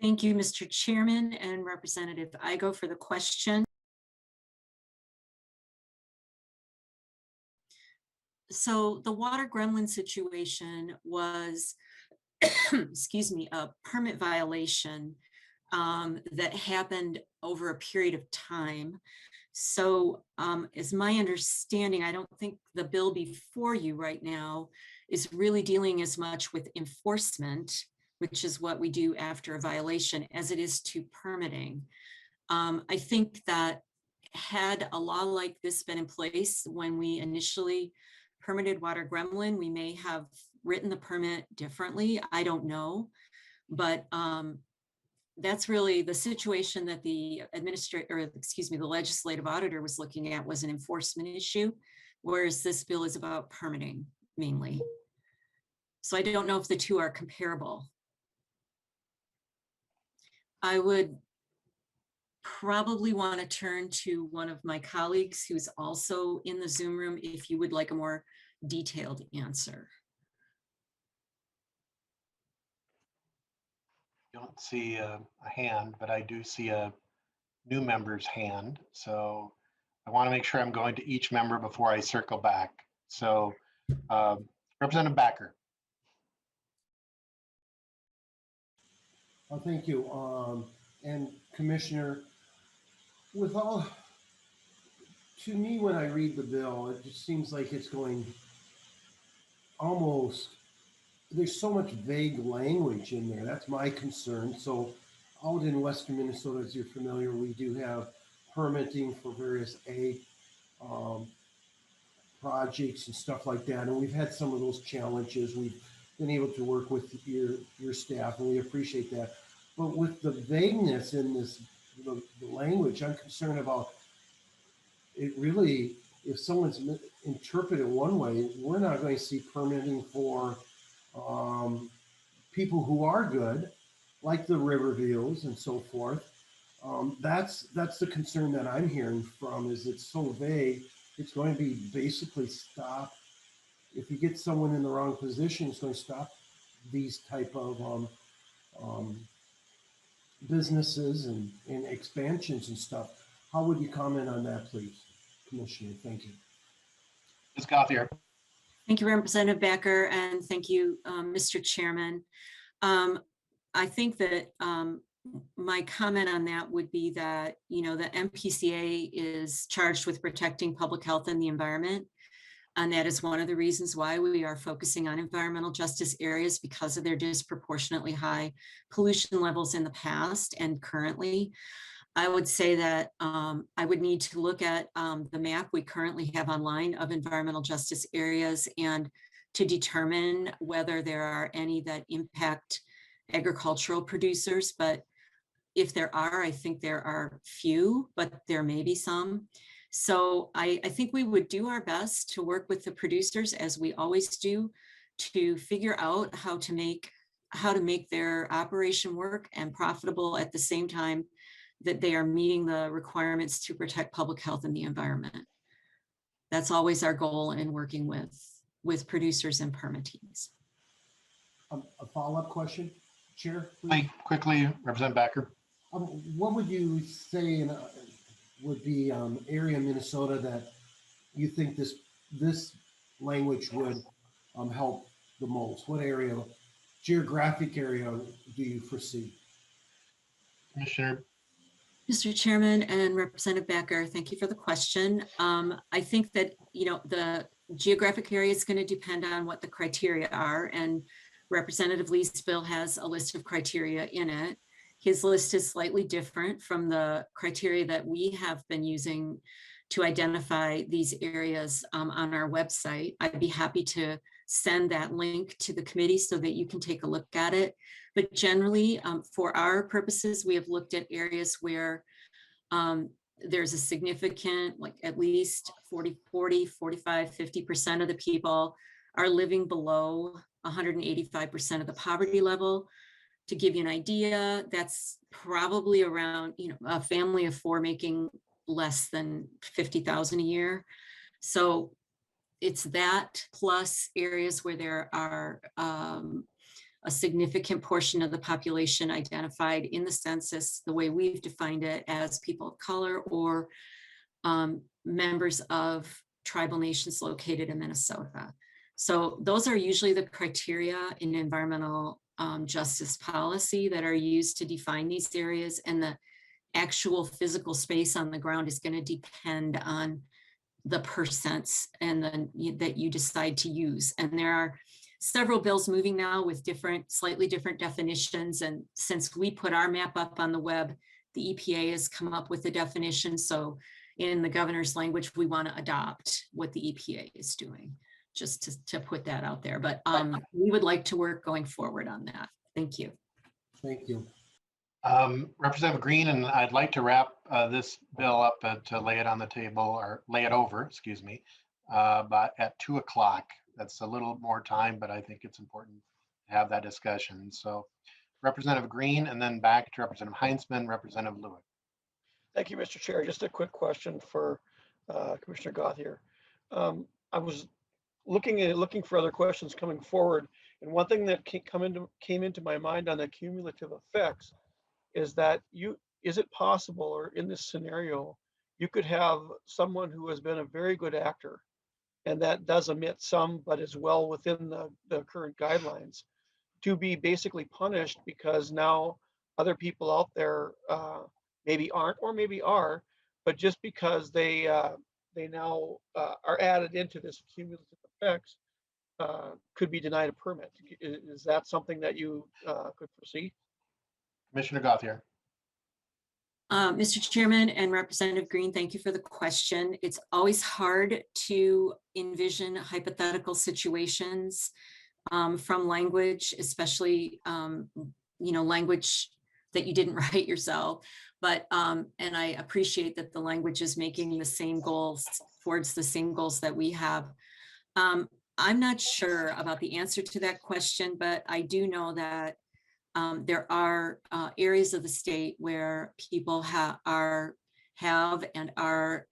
Thank you, Mr. Chairman and Representative Igo for the question. So the water gremlin situation was, excuse me, a permit violation that happened over a period of time. So is my understanding, I don't think the bill before you right now is really dealing as much with enforcement, which is what we do after a violation, as it is to permitting. I think that had a law like this been in place when we initially permitted water gremlin, we may have written the permit differently. I don't know, but that's really the situation that the the legislative auditor was looking at was an enforcement issue, whereas this bill is about permitting mainly. So I don't know if the two are comparable. I would probably want to turn to one of my colleagues who's also in the Zoom room if you would like a more detailed answer. Don't see a hand, but I do see a new member's hand. So I want to make sure I'm going to each member before I circle back. So Representative Backer. Thank you. And Commissioner, with all, to me, when I read the bill, it just seems like it's going almost, there's so much vague language in there. That's my concern. So out in Western Minnesota, as you're familiar, we do have permitting for various ag projects and stuff like that. And we've had some of those challenges. We've been able to work with your staff, and we appreciate that. But with the vagueness in this, the language, I'm concerned about it really, if someone's interpreted one way, we're not going to see permitting for people who are good, like the river views and so forth. That's the concern that I'm hearing from, is it's so vague. It's going to be basically stop. If you get someone in the wrong position, it's going to stop these type of businesses and expansions and stuff. How would you comment on that, please, Commissioner? Thank you. Ms. Gothier. Thank you, Representative Backer, and thank you, Mr. Chairman. I think that my comment on that would be that, you know, the MPCA is charged with protecting public health and the environment. And that is one of the reasons why we are focusing on environmental justice areas, because of their disproportionately high pollution levels in the past and currently. I would say that I would need to look at the map we currently have online of environmental justice areas and to determine whether there are any that impact agricultural producers. But if there are, I think there are few, but there may be some. So I think we would do our best to work with the producers, as we always do, to figure out how to make their operation work and profitable at the same time that they are meeting the requirements to protect public health and the environment. That's always our goal in working with producers and permittees. A follow-up question, Chair, please. Quickly, Representative Backer. What would you say would be area in Minnesota that you think this language would help the most? What area, geographic area, do you foresee? Commissioner. Mr. Chairman and Representative Backer, thank you for the question. I think that, you know, the geographic area is going to depend on what the criteria are, and Representative Lee's bill has a list of criteria in it. His list is slightly different from the criteria that we have been using to identify these areas on our website. I'd be happy to send that link to the committee so that you can take a look at it. But generally, for our purposes, we have looked at areas where there's a significant, like at least 40, 45, 50% of the people are living below 185% of the poverty level. To give you an idea, that's probably around, you know, a family of four making less than $50,000 a year. So it's that plus areas where there are a significant portion of the population identified in the census, the way we've defined it, as people of color or members of tribal nations located in Minnesota. So those are usually the criteria in environmental justice policy that are used to define these areas, and the actual physical space on the ground is going to depend on the percents and then that you decide to use. And there are several bills moving now with slightly different definitions. And since we put our map up on the web, the EPA has come up with a definition. So in the governor's language, we want to adopt what the EPA is doing, just to put that out there. But we would like to work going forward on that. Thank you. Thank you. Representative Green, and I'd like to wrap this bill up to lay it on the table, or lay it over, excuse me, but at 2 o'clock. That's a little more time, but I think it's important to have that discussion. So Representative Green, and then back to Representative Heinzman, Representative Lewick. Thank you, Mr. Chair. Just a quick question for Commissioner Gauthier. I was looking for other questions coming forward, and one thing that came into my mind on the cumulative effects is that is it possible, or in this scenario, you could have someone who has been a very good actor, and that does omit some, but is well within the current guidelines, to be basically punished because now other people out there maybe aren't, or maybe are, but just because they now are added into this cumulative effects, could be denied a permit. Is that something that you could foresee? Commissioner Gauthier. Mr. Chairman and Representative Green, thank you for the question. It's always hard to envision hypothetical situations from language, especially language that you didn't write yourself. But and I appreciate that the language is making the same goals towards the same goals that we have. I'm not sure about the answer to that question, but I do know that there are areas of the state where people have and are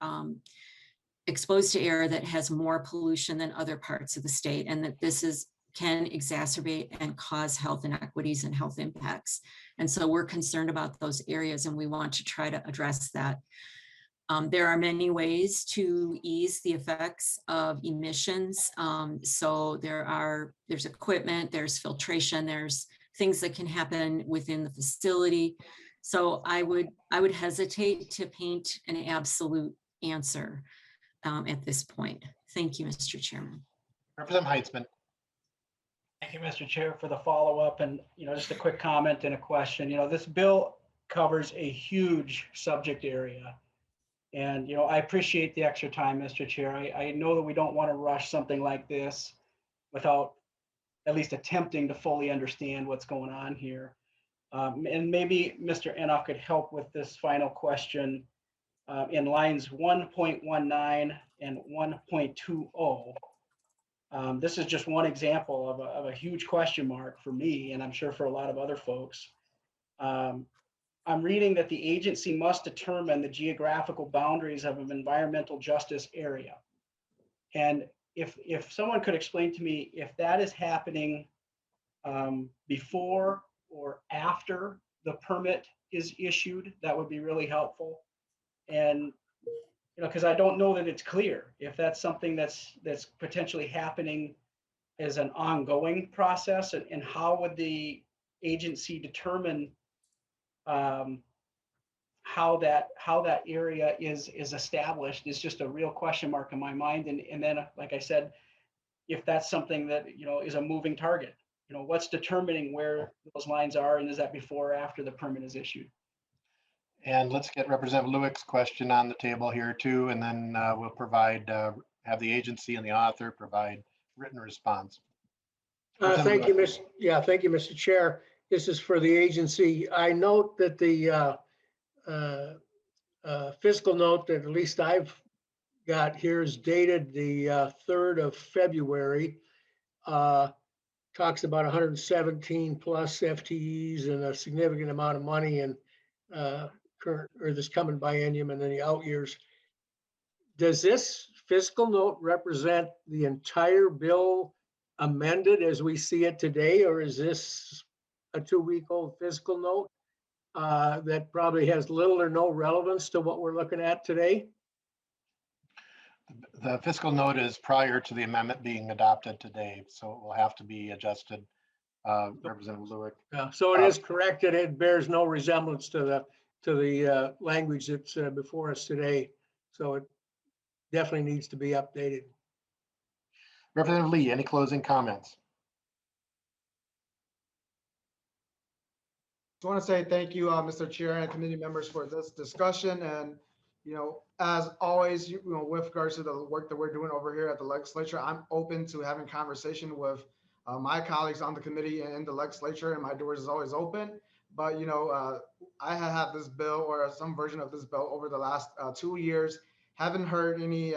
exposed to air that has more pollution than other parts of the state, and that this can exacerbate and cause health inequities and health impacts. And so we're concerned about those areas, and we want to try to address that. There are many ways to ease the effects of emissions. So there's equipment, there's filtration, there's things that can happen within the facility. So I would hesitate to paint an absolute answer at this point. Thank you, Mr. Chairman. Representative Heitzman. Thank you, Mr. Chair, for the follow-up, and just a quick comment and a question. This bill covers a huge subject area, and I appreciate the extra time, Mr. Chair. I know that we don't want to rush something like this without at least attempting to fully understand what's going on here. And maybe Mr. Enoff could help with this final question in lines 1.19 and 1.20. This is just one example of a huge question mark for me, and I'm sure for a lot of other folks. I'm reading that the agency must determine the geographical boundaries of an environmental justice area. And if someone could explain to me if that is happening before or after the permit is issued, that would be really helpful. And because I don't know that it's clear if that's something that's potentially happening as an ongoing process, and how would the agency determine how that area is established is just a real question mark in my mind. And then, like I said, if that's something that is a moving target, what's determining where those lines are, and is that before or after the permit is issued? And let's get Representative Lewick's question on the table here too, and then we'll have the agency and the author provide written response. Thank you, Mr. Chair. This is for the agency. I note that the fiscal note that at least I've got here is dated the 3rd of February. Talks about 117 plus FTEs and a significant amount of money in current or this coming biennium and then the out years. Does this fiscal note represent the entire bill amended as we see it today, or is this a 2-week-old fiscal note that probably has little or no relevance to what we're looking at today? The fiscal note is prior to the amendment being adopted today, so it will have to be adjusted. Representative Lewick. So it is correct that it bears no resemblance to the language that's before us today. So it definitely needs to be updated. Representative Lee, any closing comments? Just want to say thank you, Mr. Chair and committee members for this discussion. And, as always, with regards to the work that we're doing over here at the legislature, I'm open to having conversation with my colleagues on the committee and in the legislature, and my doors is always open. But, I have had this bill or some version of this bill over the last 2 years. Haven't heard any,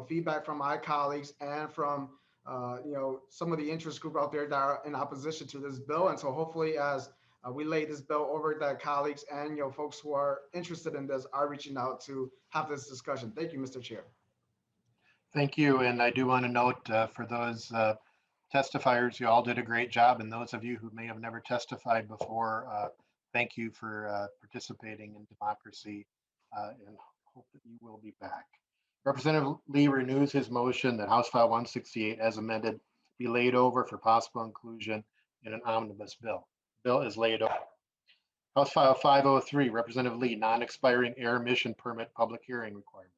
feedback from my colleagues and from, some of the interest group out there that are in opposition to this bill. And so hopefully as we lay this bill over, that colleagues and folks who are interested in this are reaching out to have this discussion. Thank you, Mr. Chair. Thank you. And I do want to note for those testifiers, you all did a great job. And those of you who may have never testified before, thank you for participating in democracy and hope that you will be back. Representative Lee renews his motion that House File 168 as amended be laid over for possible inclusion in an omnibus bill. Bill is laid over. House File 503, Representative Lee, non-expiring air emission permit public hearing requirements.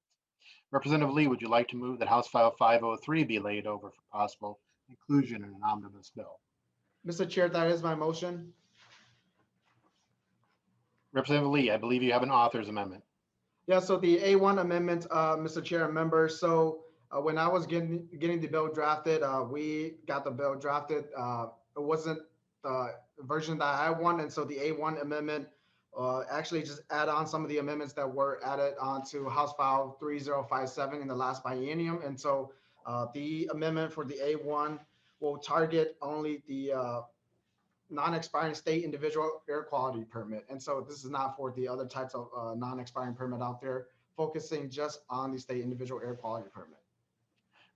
Representative Lee, would you like to move that House File 503 be laid over for possible inclusion in an omnibus bill? Mr. Chair, that is my motion. Representative Lee, I believe you have an author's amendment. Yeah, so the A1 amendment, Mr. Chair and members. So when I was getting the bill drafted, we got the bill drafted. It wasn't the version that I want, and so the A1 amendment actually just add on some of the amendments that were added onto House File 3057 in the last biennium. And so the amendment for the A1 will target only the non-expiring state individual air quality permit. And so this is not for the other types of non-expiring permit out there, focusing just on the state individual air quality permit.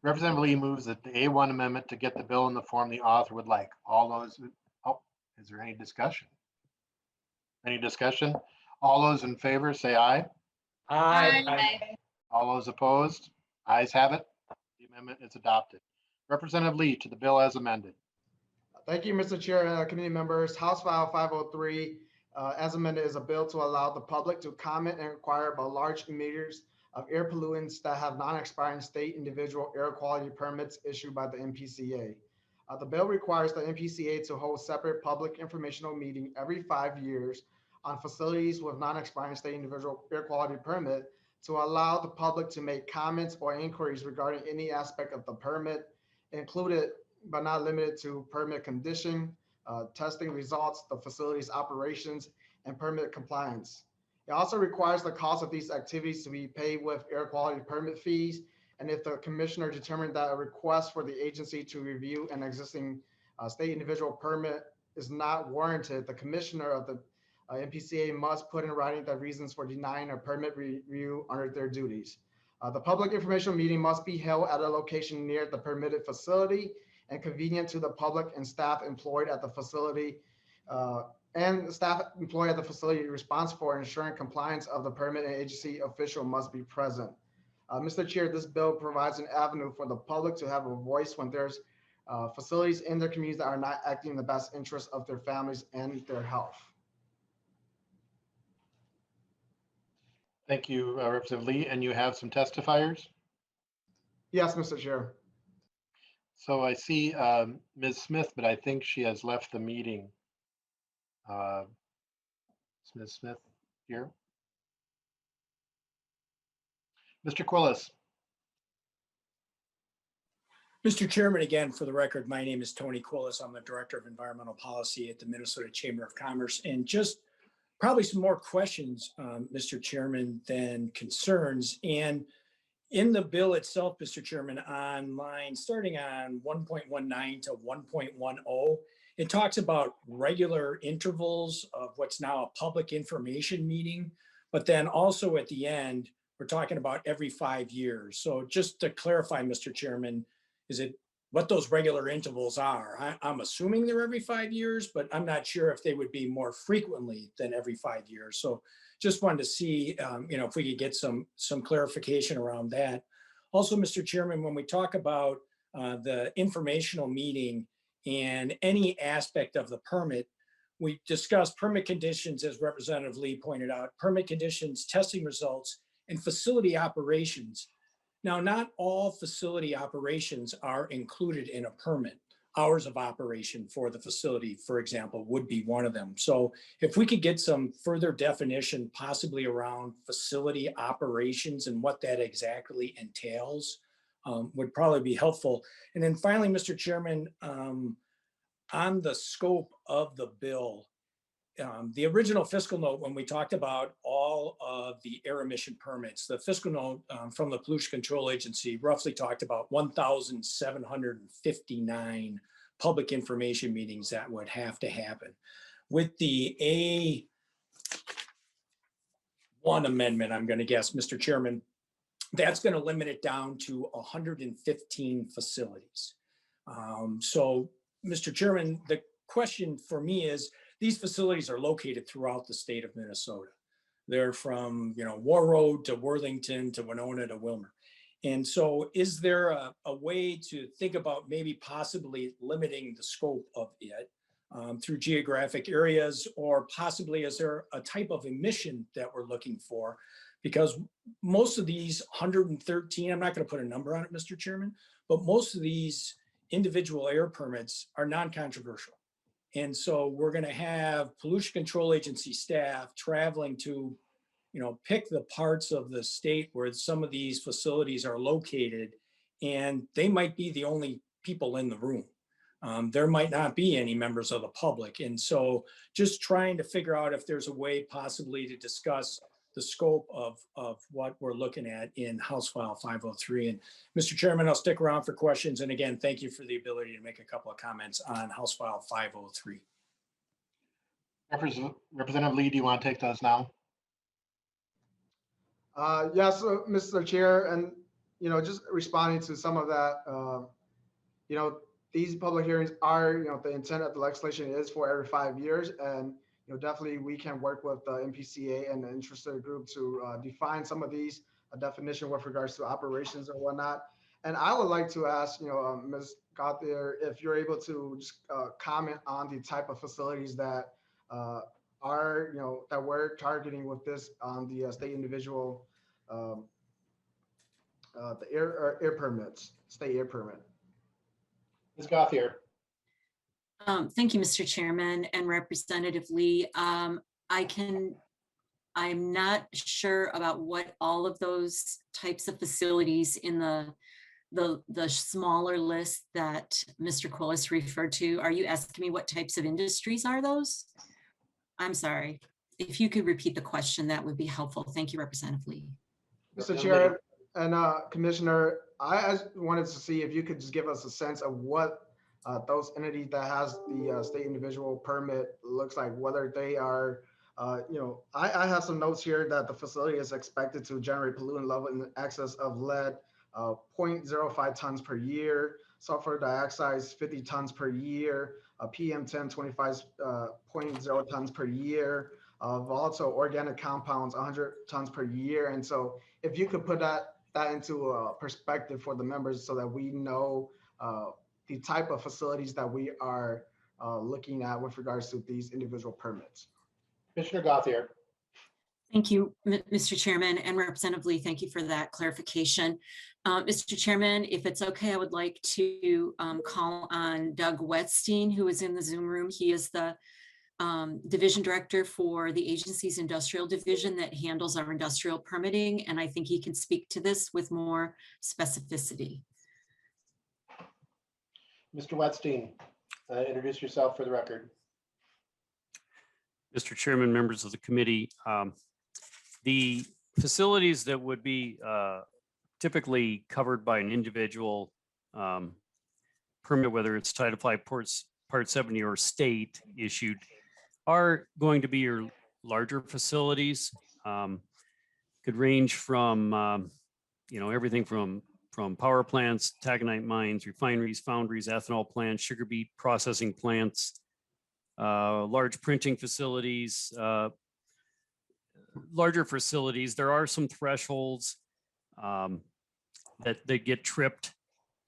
Representative Lee moves that the A1 amendment to get the bill in the form the author would like. All those, is there any discussion? Any discussion? All those in favor say aye. Aye. All those opposed? Ayes have it. The amendment is adopted. Representative Lee to the bill as amended. Thank you, Mr. Chair and committee members. House File 503, as amended, is a bill to allow the public to comment and inquire about large emitters of air pollutants that have non-expiring state individual air quality permits issued by the NPCA. The bill requires the NPCA to hold separate public informational meeting every 5 years on facilities with non-expiring state individual air quality permit to allow the public to make comments or inquiries regarding any aspect of the permit, included but not limited to permit condition, testing results, the facility's operations, and permit compliance. It also requires the cost of these activities to be paid with air quality permit fees. And if the commissioner determined that a request for the agency to review an existing state individual permit is not warranted, the commissioner of the NPCA must put in writing the reasons for denying a permit review under their duties. The public information meeting must be held at a location near the permitted facility and convenient to the public and staff employed at the facility, and staff employed at the facility responsible for ensuring compliance of the permit and agency official must be present. Mr. Chair, this bill provides an avenue for the public to have a voice when there's facilities in their communities that are not acting in the best interest of their families and their health. Thank you, Representative Lee. And you have some testifiers? Yes, Mr. Chair. So I see Ms. Smith, but I think she has left the meeting. Is Ms. Smith here? Mr. Quillis. Mr. Chairman, again, for the record, my name is Tony Quillis. I'm the Director of Environmental Policy at the Minnesota Chamber of Commerce. And just probably some more questions, Mr. Chairman, than concerns. And in the bill itself, Mr. Chairman, on line starting on 1.19 to 1.10, it talks about regular intervals of what's now a public information meeting, but then also at the end, we're talking about every 5 years. So just to clarify, Mr. Chairman, is it what those regular intervals are. I'm assuming they're every 5 years, but I'm not sure if they would be more frequently than every 5 years. So just wanted to see, if we could get some clarification around that. Also, Mr. Chairman, when we talk about the informational meeting and any aspect of the permit, we discussed permit conditions, as Representative Lee pointed out, permit conditions, testing results, and facility operations. Now, not all facility operations are included in a permit. Hours of operation for the facility, for example, would be one of them. So if we could get some further definition, possibly around facility operations and what that exactly entails, would probably be helpful. And then finally, Mr. Chairman, on the scope of the bill, the original fiscal note, when we talked about all of the air emission permits, the fiscal note from the Pollution Control Agency roughly talked about 1,759 public information meetings that would have to happen. With the A1 amendment, I'm going to guess, Mr. Chairman, that's going to limit it down to 115 facilities. So, Mr. Chairman, the question for me is, these facilities are located throughout the state of Minnesota. They're from, War Road to Worthington to Winona to Wilmer. And so is there a way to think about maybe possibly limiting the scope of it through geographic areas, or possibly is there a type of emission that we're looking for? Because most of these 113, I'm not going to put a number on it, Mr. Chairman, but most of these individual air permits are non-controversial. And so we're going to have Pollution Control Agency staff traveling to, pick the parts of the state where some of these facilities are located, and they might be the only people in the room. There might not be any members of the public. And so just trying to figure out if there's a way possibly to discuss the scope of what we're looking at in House File 503. And Mr. Chairman, I'll stick around for questions. And again, thank you for the ability to make a couple of comments on House File 503. Representative Lee, do you want to take those now? Yes, Mr. Chair, and just responding to some of that, these public hearings are, the intent of the legislation is for every 5 years, and definitely we can work with the MPCA and the interested group to define some of these definition with regards to operations and whatnot. And I would like to ask, Ms. Gauthier, if you're able to just comment on the type of facilities that are, that we're targeting with this on the state individual, the air permits, state air permit. Ms. Gauthier. Thank you, Mr. Chairman and Representative Lee. I'm not sure about what all of those types of facilities in the smaller list that Mr. Quillis referred to. Are you asking me what types of industries are those? I'm sorry. If you could repeat the question, that would be helpful. Thank you, Representative Lee. Mr. Chair and Commissioner, I wanted to see if you could just give us a sense of what those entities that has the state individual permit looks like, whether they are, I have some notes here that the facility is expected to generate pollutant level in excess of lead, 0.05 tons per year, sulfur dioxide 50 tons per year, PM10 25.0 tons per year, volatile organic compounds 100 tons per year. And so if you could put that into a perspective for the members so that we know the type of facilities that we are looking at with regards to these individual permits. Commissioner Gauthier. Thank you, Mr. Chairman, and Representative Lee, thank you for that clarification. Mr. Chairman, if it's okay, I would like to call on Doug Wetstein, who is in the Zoom room. He is the Division Director for the agency's industrial division that handles our industrial permitting, and I think he can speak to this with more specificity. Mr. Wetstein, introduce yourself for the record. Mr. Chairman, members of the committee, the facilities that would be typically covered by an individual permit, whether it's Title V Part 70 or state issued, are going to be your larger facilities. Could range from, everything from from power plants, taconite mines, refineries, foundries, ethanol plants, sugar beet processing plants, large printing facilities, larger facilities. There are some thresholds that they get tripped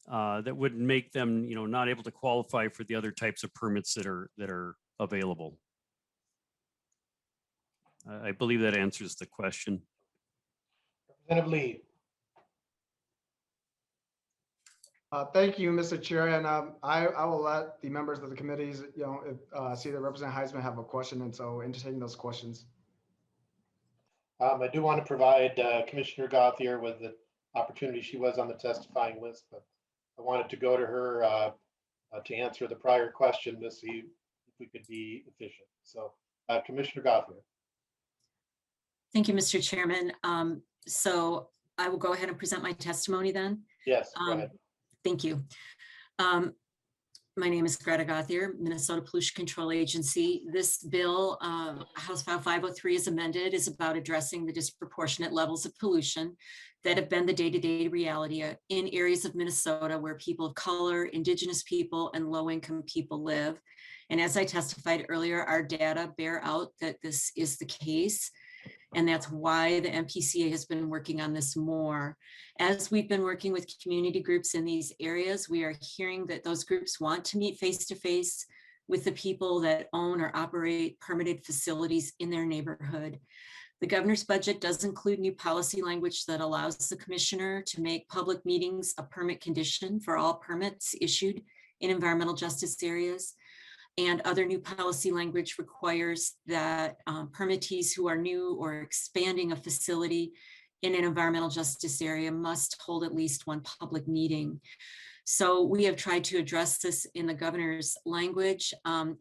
that would make them, not able to qualify for the other types of permits that are available. I believe that answers the question. Representative Lee. Thank you, Mr. Chair, and I will let the members of the committees, see that Representative Heisman have a question, and so entertaining those questions. I do want to provide Commissioner Gauthier with the opportunity. She was on the testifying list, but I wanted to go to her to answer the prior question to see if we could be efficient. So Commissioner Gauthier. Thank you, Mr. Chairman. So I will go ahead and present my testimony then. Yes, go ahead. Thank you. My name is Greta Gauthier, Minnesota Pollution Control Agency. This bill, House File 503 is amended, is about addressing the disproportionate levels of pollution that have been the day-to-day reality in areas of Minnesota where people of color, Indigenous people, and low-income people live. And as I testified earlier, our data bear out that this is the case. And that's why the MPCA has been working on this more. As we've been working with community groups in these areas, we are hearing that those groups want to meet face-to-face with the people that own or operate permitted facilities in their neighborhood. The governor's budget does include new policy language that allows the commissioner to make public meetings a permit condition for all permits issued in environmental justice areas. And other new policy language requires that permittees who are new or expanding a facility in an environmental justice area must hold at least one public meeting. So we have tried to address this in the governor's language.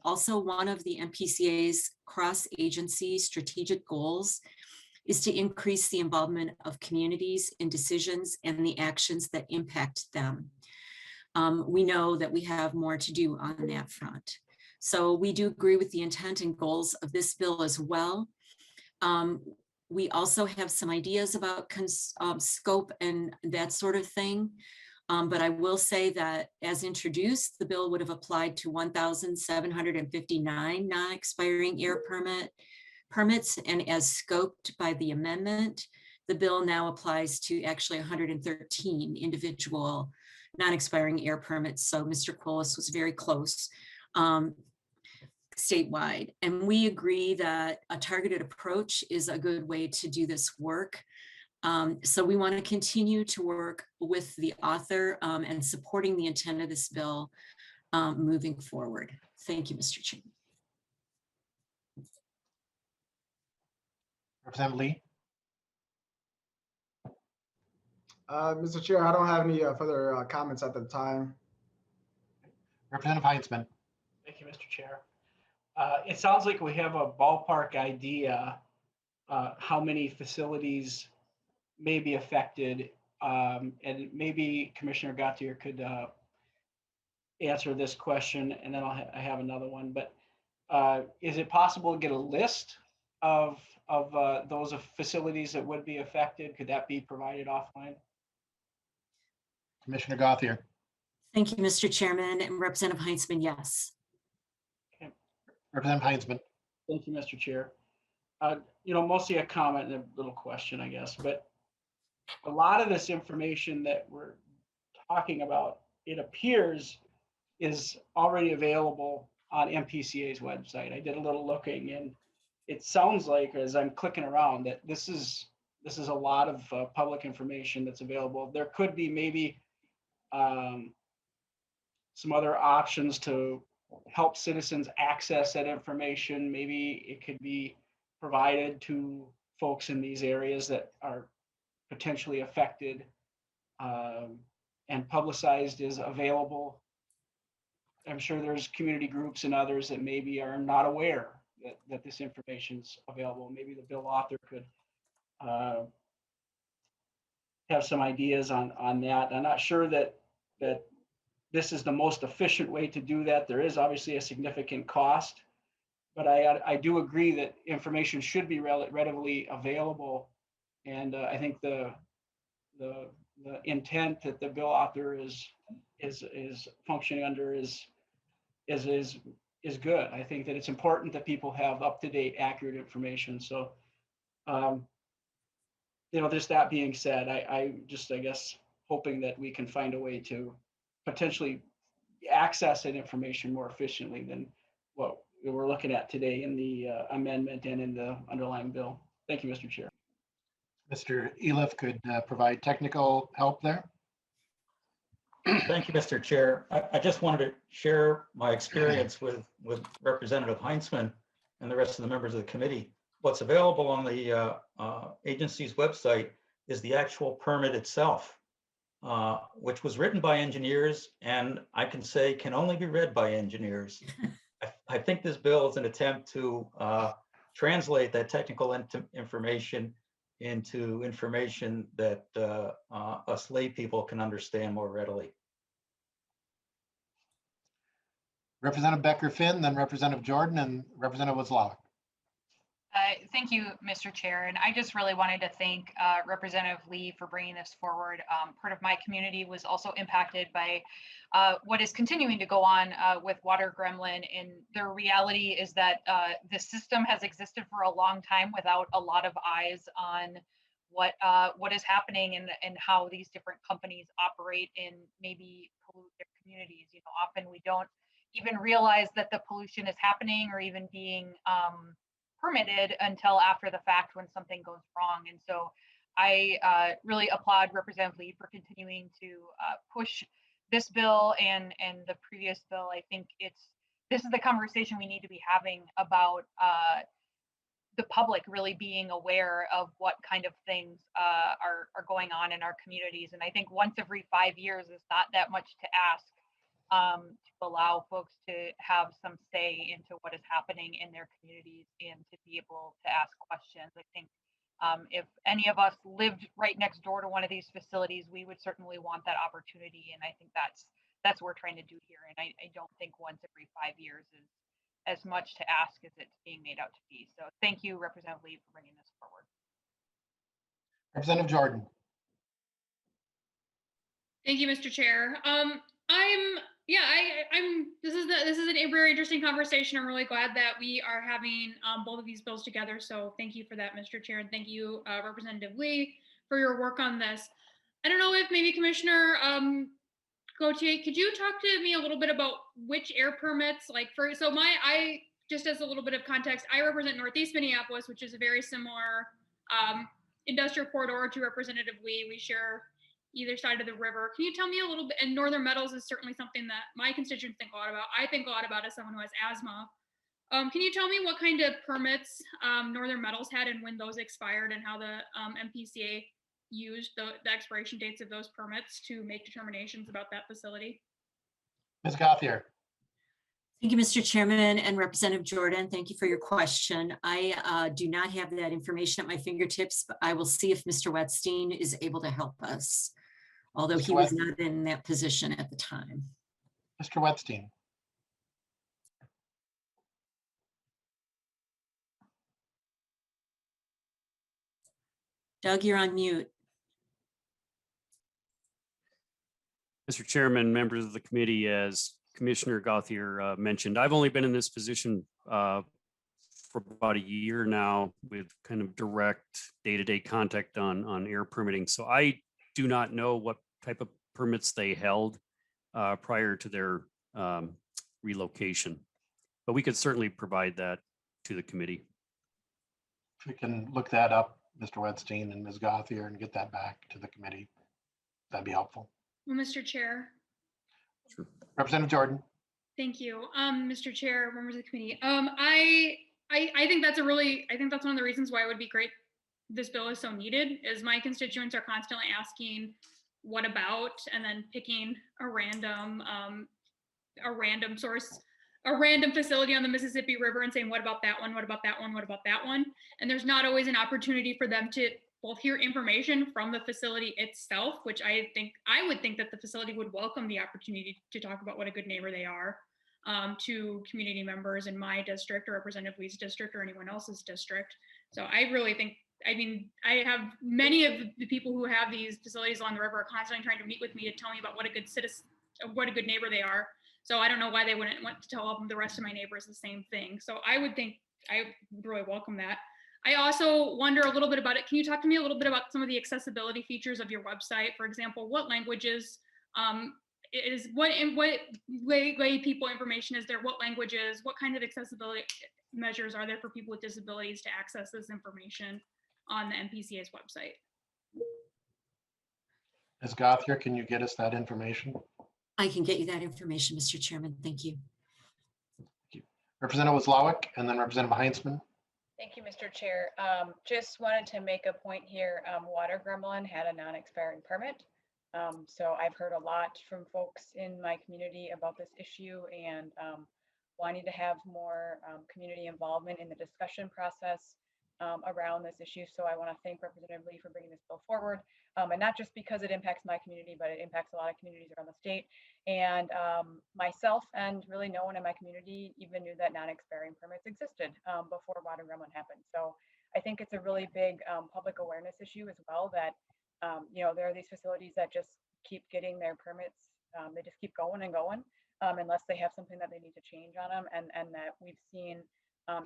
Also, one of the MPCA's cross-agency strategic goals is to increase the involvement of communities in decisions and the actions that impact them. We know that we have more to do on that front. So we do agree with the intent and goals of this bill as well. We also have some ideas about scope and that sort of thing. But I will say that as introduced, the bill would have applied to 1,759 non-expiring air permits. And as scoped by the amendment, the bill now applies to actually 113 individual non-expiring air permits. So Mr. Quillis was very close. Statewide. And we agree that a targeted approach is a good way to do this work. So we want to continue to work with the author and supporting the intent of this bill moving forward. Thank you, Mr. Chairman. Representative Lee. Mr. Chair, I don't have any further comments at the time. Representative Heisman. Thank you, Mr. Chair. It sounds like we have a ballpark idea how many facilities may be affected, and maybe Commissioner Gauthier could answer this question, and then I have another one. But is it possible to get a list of those facilities that would be affected? Could that be provided offline? Commissioner Gauthier. Thank you, Mr. Chairman. And Representative Heisman, yes. Representative Heisman. Thank you, Mr. Chair. Mostly a comment and a little question, I guess, but a lot of this information that we're talking about, it appears, is already available on MPCA's website. I did a little looking, and it sounds like, as I'm clicking around, that this is a lot of public information that's available. There could be maybe some other options to help citizens access that information. Maybe it could be provided to folks in these areas that are potentially affected, and publicized is available. I'm sure there's community groups and others that maybe are not aware that this information is available. Maybe the bill author could have some ideas on that. I'm not sure that this is the most efficient way to do that. There is obviously a significant cost, but I do agree that information should be readily available. And I think the intent that the bill author is functioning under is good. I think that it's important that people have up-to-date, accurate information. So, just that being said, I guess, hoping that we can find a way to potentially access that information more efficiently than what we're looking at today in the amendment and in the underlying bill. Thank you, Mr. Chair. Mr. Eliff could provide technical help there. Thank you, Mr. Chair. I just wanted to share my experience with Representative Heinzman and the rest of the members of the committee. What's available on the agency's website is the actual permit itself, which was written by engineers, and I can say can only be read by engineers. I think this bill is an attempt to translate that technical information into information that us lay people can understand more readily. Representative Becker-Finn, then Representative Jordan, and Representative Wozlak. Thank you, Mr. Chair. And I just really wanted to thank Representative Lee for bringing this forward. Part of my community was also impacted by what is continuing to go on with water gremlin. And the reality is that the system has existed for a long time without a lot of eyes on what is happening and how these different companies operate and maybe pollute their communities. Often we don't even realize that the pollution is happening or even being permitted until after the fact when something goes wrong. And so I really applaud Representative Lee for continuing to push this bill and the previous bill. I think this is the conversation we need to be having about the public really being aware of what kind of things are going on in our communities. And I think once every 5 years is not that much to ask to allow folks to have some say into what is happening in their communities and to be able to ask questions. I think if any of us lived right next door to one of these facilities, we would certainly want that opportunity. And I think that's what we're trying to do here. And I don't think once every 5 years is as much to ask as it's being made out to be. So thank you, Representative Lee, for bringing this forward. Representative Jordan. Thank you, Mr. Chair. This is a very interesting conversation. I'm really glad that we are having both of these bills together. So thank you for that, Mr. Chair. And thank you, Representative Lee, for your work on this. I don't know if maybe Commissioner Gauthier, could you talk to me a little bit about which air permits, just as a little bit of context, I represent Northeast Minneapolis, which is a very similar industrial corridor to Representative Lee. We share either side of the river. Can you tell me a little bit, and Northern Metals is certainly something that my constituents think a lot about. I think a lot about as someone who has asthma. Can you tell me what kind of permits Northern Metals had and when those expired and how the MPCA used the expiration dates of those permits to make determinations about that facility? Ms. Gauthier. Thank you, Mr. Chairman and Representative Jordan. Thank you for your question. I do not have that information at my fingertips, but I will see if Mr. Wetstein is able to help us, although he was not in that position at the time. Mr. Wetstein. Doug, you're on mute. Mr. Chairman, members of the committee, as Commissioner Gauthier mentioned, I've only been in this position for about a year now with kind of direct day-to-day contact on air permitting. So I do not know what type of permits they held prior to their relocation, but we could certainly provide that to the committee. If we can look that up, Mr. Wetstein and Ms. Gauthier, and get that back to the committee, that'd be helpful. Well, Mr. Chair. Sure. Representative Jordan. Thank you, Mr. Chair, members of the committee. I think that's one of the reasons why it would be great. This bill is so needed, is my constituents are constantly asking, "What about?" and then picking a random source, a random facility on the Mississippi River, and saying, "What about that one? What about that one? What about that one?" And there's not always an opportunity for them to both hear information from the facility itself, which I would think that the facility would welcome the opportunity to talk about what a good neighbor they are to community members in my district or Representative Lee's district or anyone else's district. So I really think I mean, I have many of the people who have these facilities along the river are constantly trying to meet with me to tell me about what a good citizen, what a good neighbor they are. So I don't know why they wouldn't want to tell the rest of my neighbors the same thing. So I would think I would really welcome that. I also wonder a little bit about it. Can you talk to me a little bit about some of the accessibility features of your website? For example, what languages is what in what lay people information is there? What languages? What kind of accessibility measures are there for people with disabilities to access this information on the MPCA's website? Ms. Gothier, can you get us that information? I can get you that information, Mr. Chairman. Thank you. Representative Wozlawik and then Representative Heinzman. Thank you, Mr. Chair. Just wanted to make a point here. Water Gremlin had a non-expiring permit. So I've heard a lot from folks in my community about this issue and wanting to have more community involvement in the discussion process around this issue. So I want to thank Representative Lee for bringing this bill forward. And not just because it impacts my community, but it impacts a lot of communities around the state. And myself and really no one in my community even knew that non-expiring permits existed before Water Gremlin happened. So I think it's a really big public awareness issue as well that, you know, there are these facilities that just keep getting their permits. They just keep going and going unless they have something that they need to change on them. And that we've seen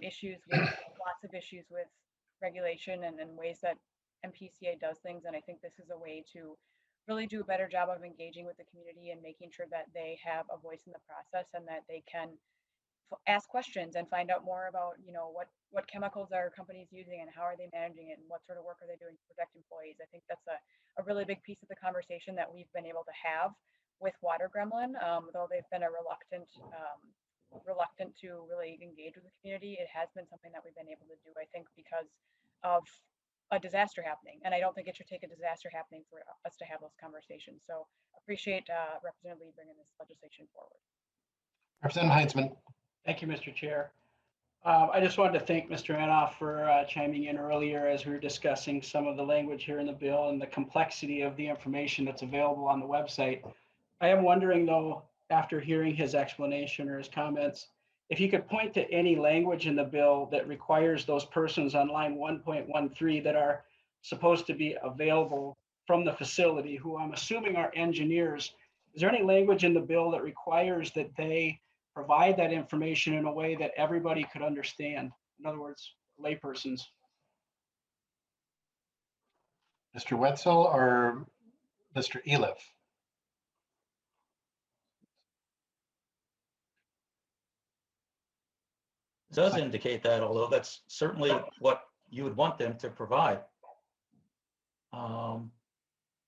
issues with lots of issues with regulation and ways that MPCA does things. And I think this is a way to really do a better job of engaging with the community and making sure that they have a voice in the process and that they can ask questions and find out more about, you know, what chemicals are companies using and how are they managing it and what sort of work are they doing to protect employees. I think that's a really big piece of the conversation that we've been able to have with Water Gremlin, though they've been a reluctant to really engage with the community. It has been something that we've been able to do, I think, because of a disaster happening. And I don't think it should take a disaster happening for us to have those conversations. So appreciate Representative Lee bringing this legislation forward. Representative Heinzman. Thank you, Mr. Chair. I just wanted to thank Mr. Anoff for chiming in earlier as we were discussing some of the language here in the bill and the complexity of the information that's available on the website. I am wondering though, after hearing his explanation or his comments, if you could point to any language in the bill that requires those persons on line 1.13 that are supposed to be available from the facility, who I'm assuming are engineers. Is there any language in the bill that requires that they provide that information in a way that everybody could understand? In other words, laypersons. Mr. Wetzel or Mr. Eliff? Does indicate that, although that's certainly what you would want them to provide.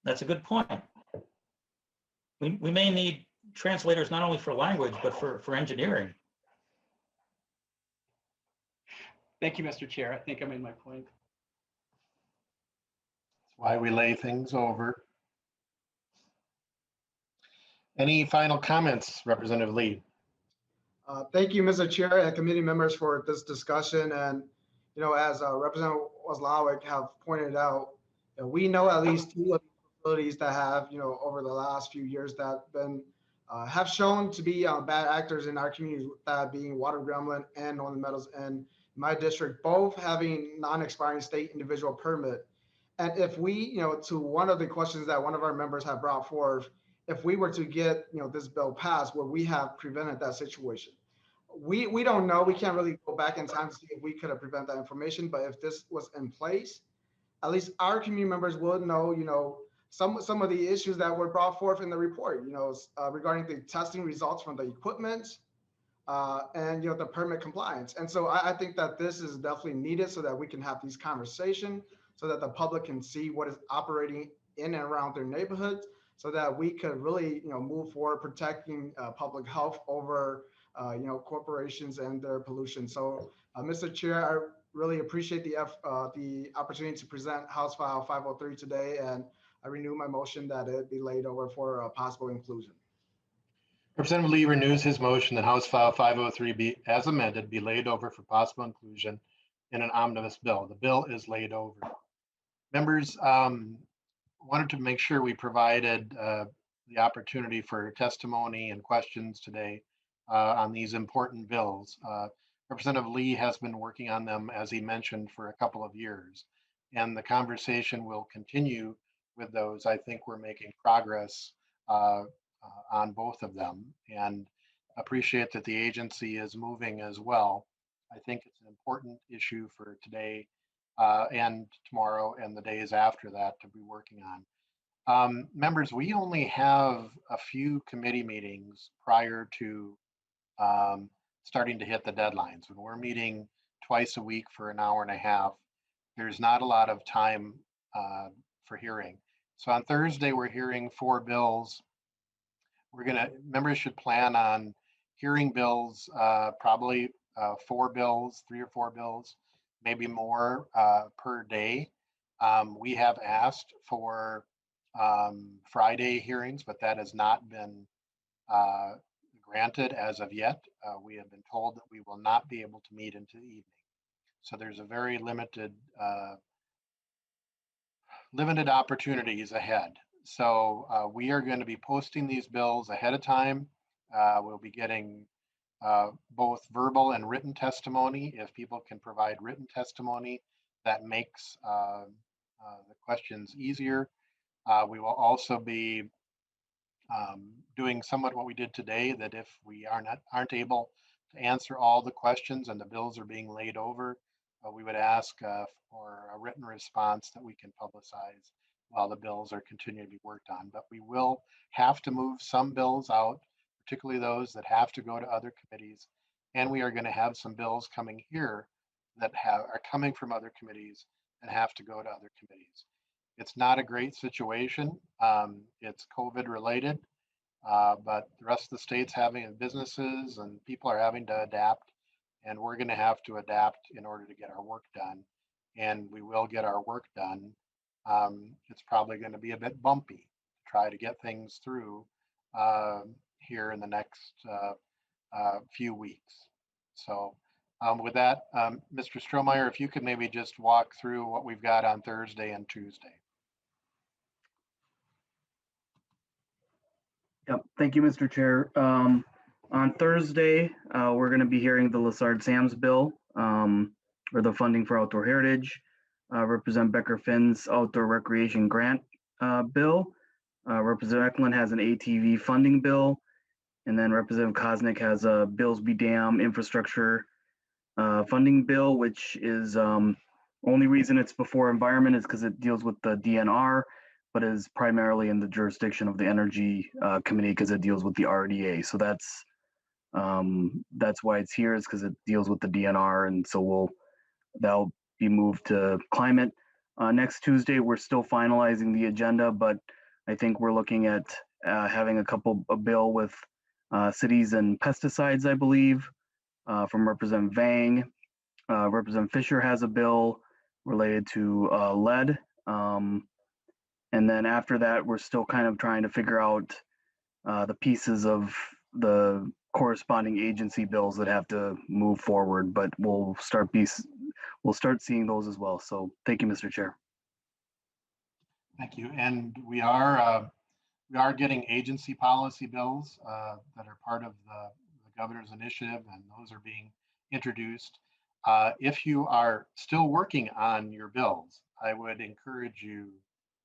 That's a good point. We may need translators not only for language, but for engineering. Thank you, Mr. Chair. I think I made my point. That's why we lay things over. Any final comments, Representative Lee? Thank you, Mr. Chair and committee members for this discussion. And, you know, as Representative Wozlawik have pointed out, we know at least two of the facilities that have, you know, over the last few years that have shown to be bad actors in our community, that being Water Gremlin and Northern Meadows and my district, both having non-expiring state individual permit. And if we, you know, to one of the questions that one of our members have brought forth, if we were to get, you know, this bill passed, would we have prevented that situation? We don't know. We can't really go back in time to see if we could have prevented that information. But if this was in place, at least our community members would know, you know, some of the issues that were brought forth in the report, you know, regarding the testing results from the equipment and, you know, the permit compliance. And so I think that this is definitely needed so that we can have these conversations, so that the public can see what is operating in and around their neighborhoods, so that we could really, you know, move forward protecting public health over, you know, corporations and their pollution. So, Mr. Chair, I really appreciate the opportunity to present House File 503 today, and I renew my motion that it be laid over for possible inclusion. Representative Lee renews his motion that House File 503 be, as amended, be laid over for possible inclusion in an omnibus bill. The bill is laid over. Members, wanted to make sure we provided the opportunity for testimony and questions today on these important bills. Representative Lee has been working on them, as he mentioned, for a couple of years. and the conversation will continue with those. I think we're making progress on both of them, and appreciate that the agency is moving as well. I think it's an important issue for today and tomorrow and the days after that to be working on. Members, we only have a few committee meetings prior to starting to hit the deadlines. When we're meeting twice a week for an hour and a half, there's not a lot of time for hearing. So on Thursday, we're hearing 4 bills. Members should plan on hearing bills, probably 4 bills, 3 or 4 bills, maybe more per day. We have asked for Friday hearings, but that has not been granted as of yet. We have been told that we will not be able to meet into the evening. So there's a very limited opportunities ahead. So we are going to be posting these bills ahead of time. We'll be getting both verbal and written testimony. If people can provide written testimony, that makes the questions easier. We will also be doing somewhat what we did today, that if we aren't able to answer all the questions and the bills are being laid over, we would ask for a written response that we can publicize while the bills are continuing to be worked on. But we will have to move some bills out, particularly those that have to go to other committees. And we are going to have some bills coming here that are coming from other committees and have to go to other committees. It's not a great situation. It's COVID related, but the rest of the state's having businesses and people are having to adapt, and we're going to have to adapt in order to get our work done. And we will get our work done. It's probably going to be a bit bumpy to try to get things through here in the next few weeks. So with that, Mr. Strohmeyer, if you could maybe just walk through what we've got on Thursday and Tuesday. Yep. Thank you, Mr. Chair. On Thursday, we're going to be hearing the Lessard-Sams bill, or the funding for outdoor heritage. Representative Becker-Finn's outdoor recreation grant bill. Representative Eklund has an ATV funding bill. And then Representative Kosnick has a Billsby Dam infrastructure funding bill, which is only reason it's before environment is because it deals with the DNR, but is primarily in the jurisdiction of the Energy Committee because it deals with the RDA. So that's why it's here, is because it deals with the DNR, and so that'll be moved to climate. Next Tuesday, we're still finalizing the agenda, but I think we're looking at having a bill with cities and pesticides, I believe, from Representative Vang. Representative Fisher has a bill related to lead. And then after that, we're still kind of trying to figure out the pieces of the corresponding agency bills that have to move forward, but we'll start seeing those as well. So thank you, Mr. Chair. Thank you. And we are getting agency policy bills that are part of the governor's initiative, and those are being introduced. If you are still working on your bills, I would encourage you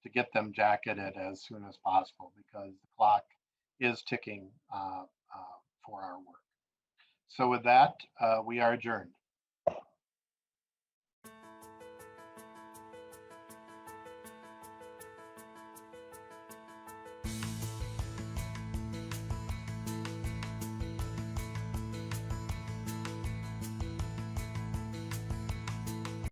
to get them jacketed as soon as possible, because the clock is ticking for our work. So with that, we are adjourned.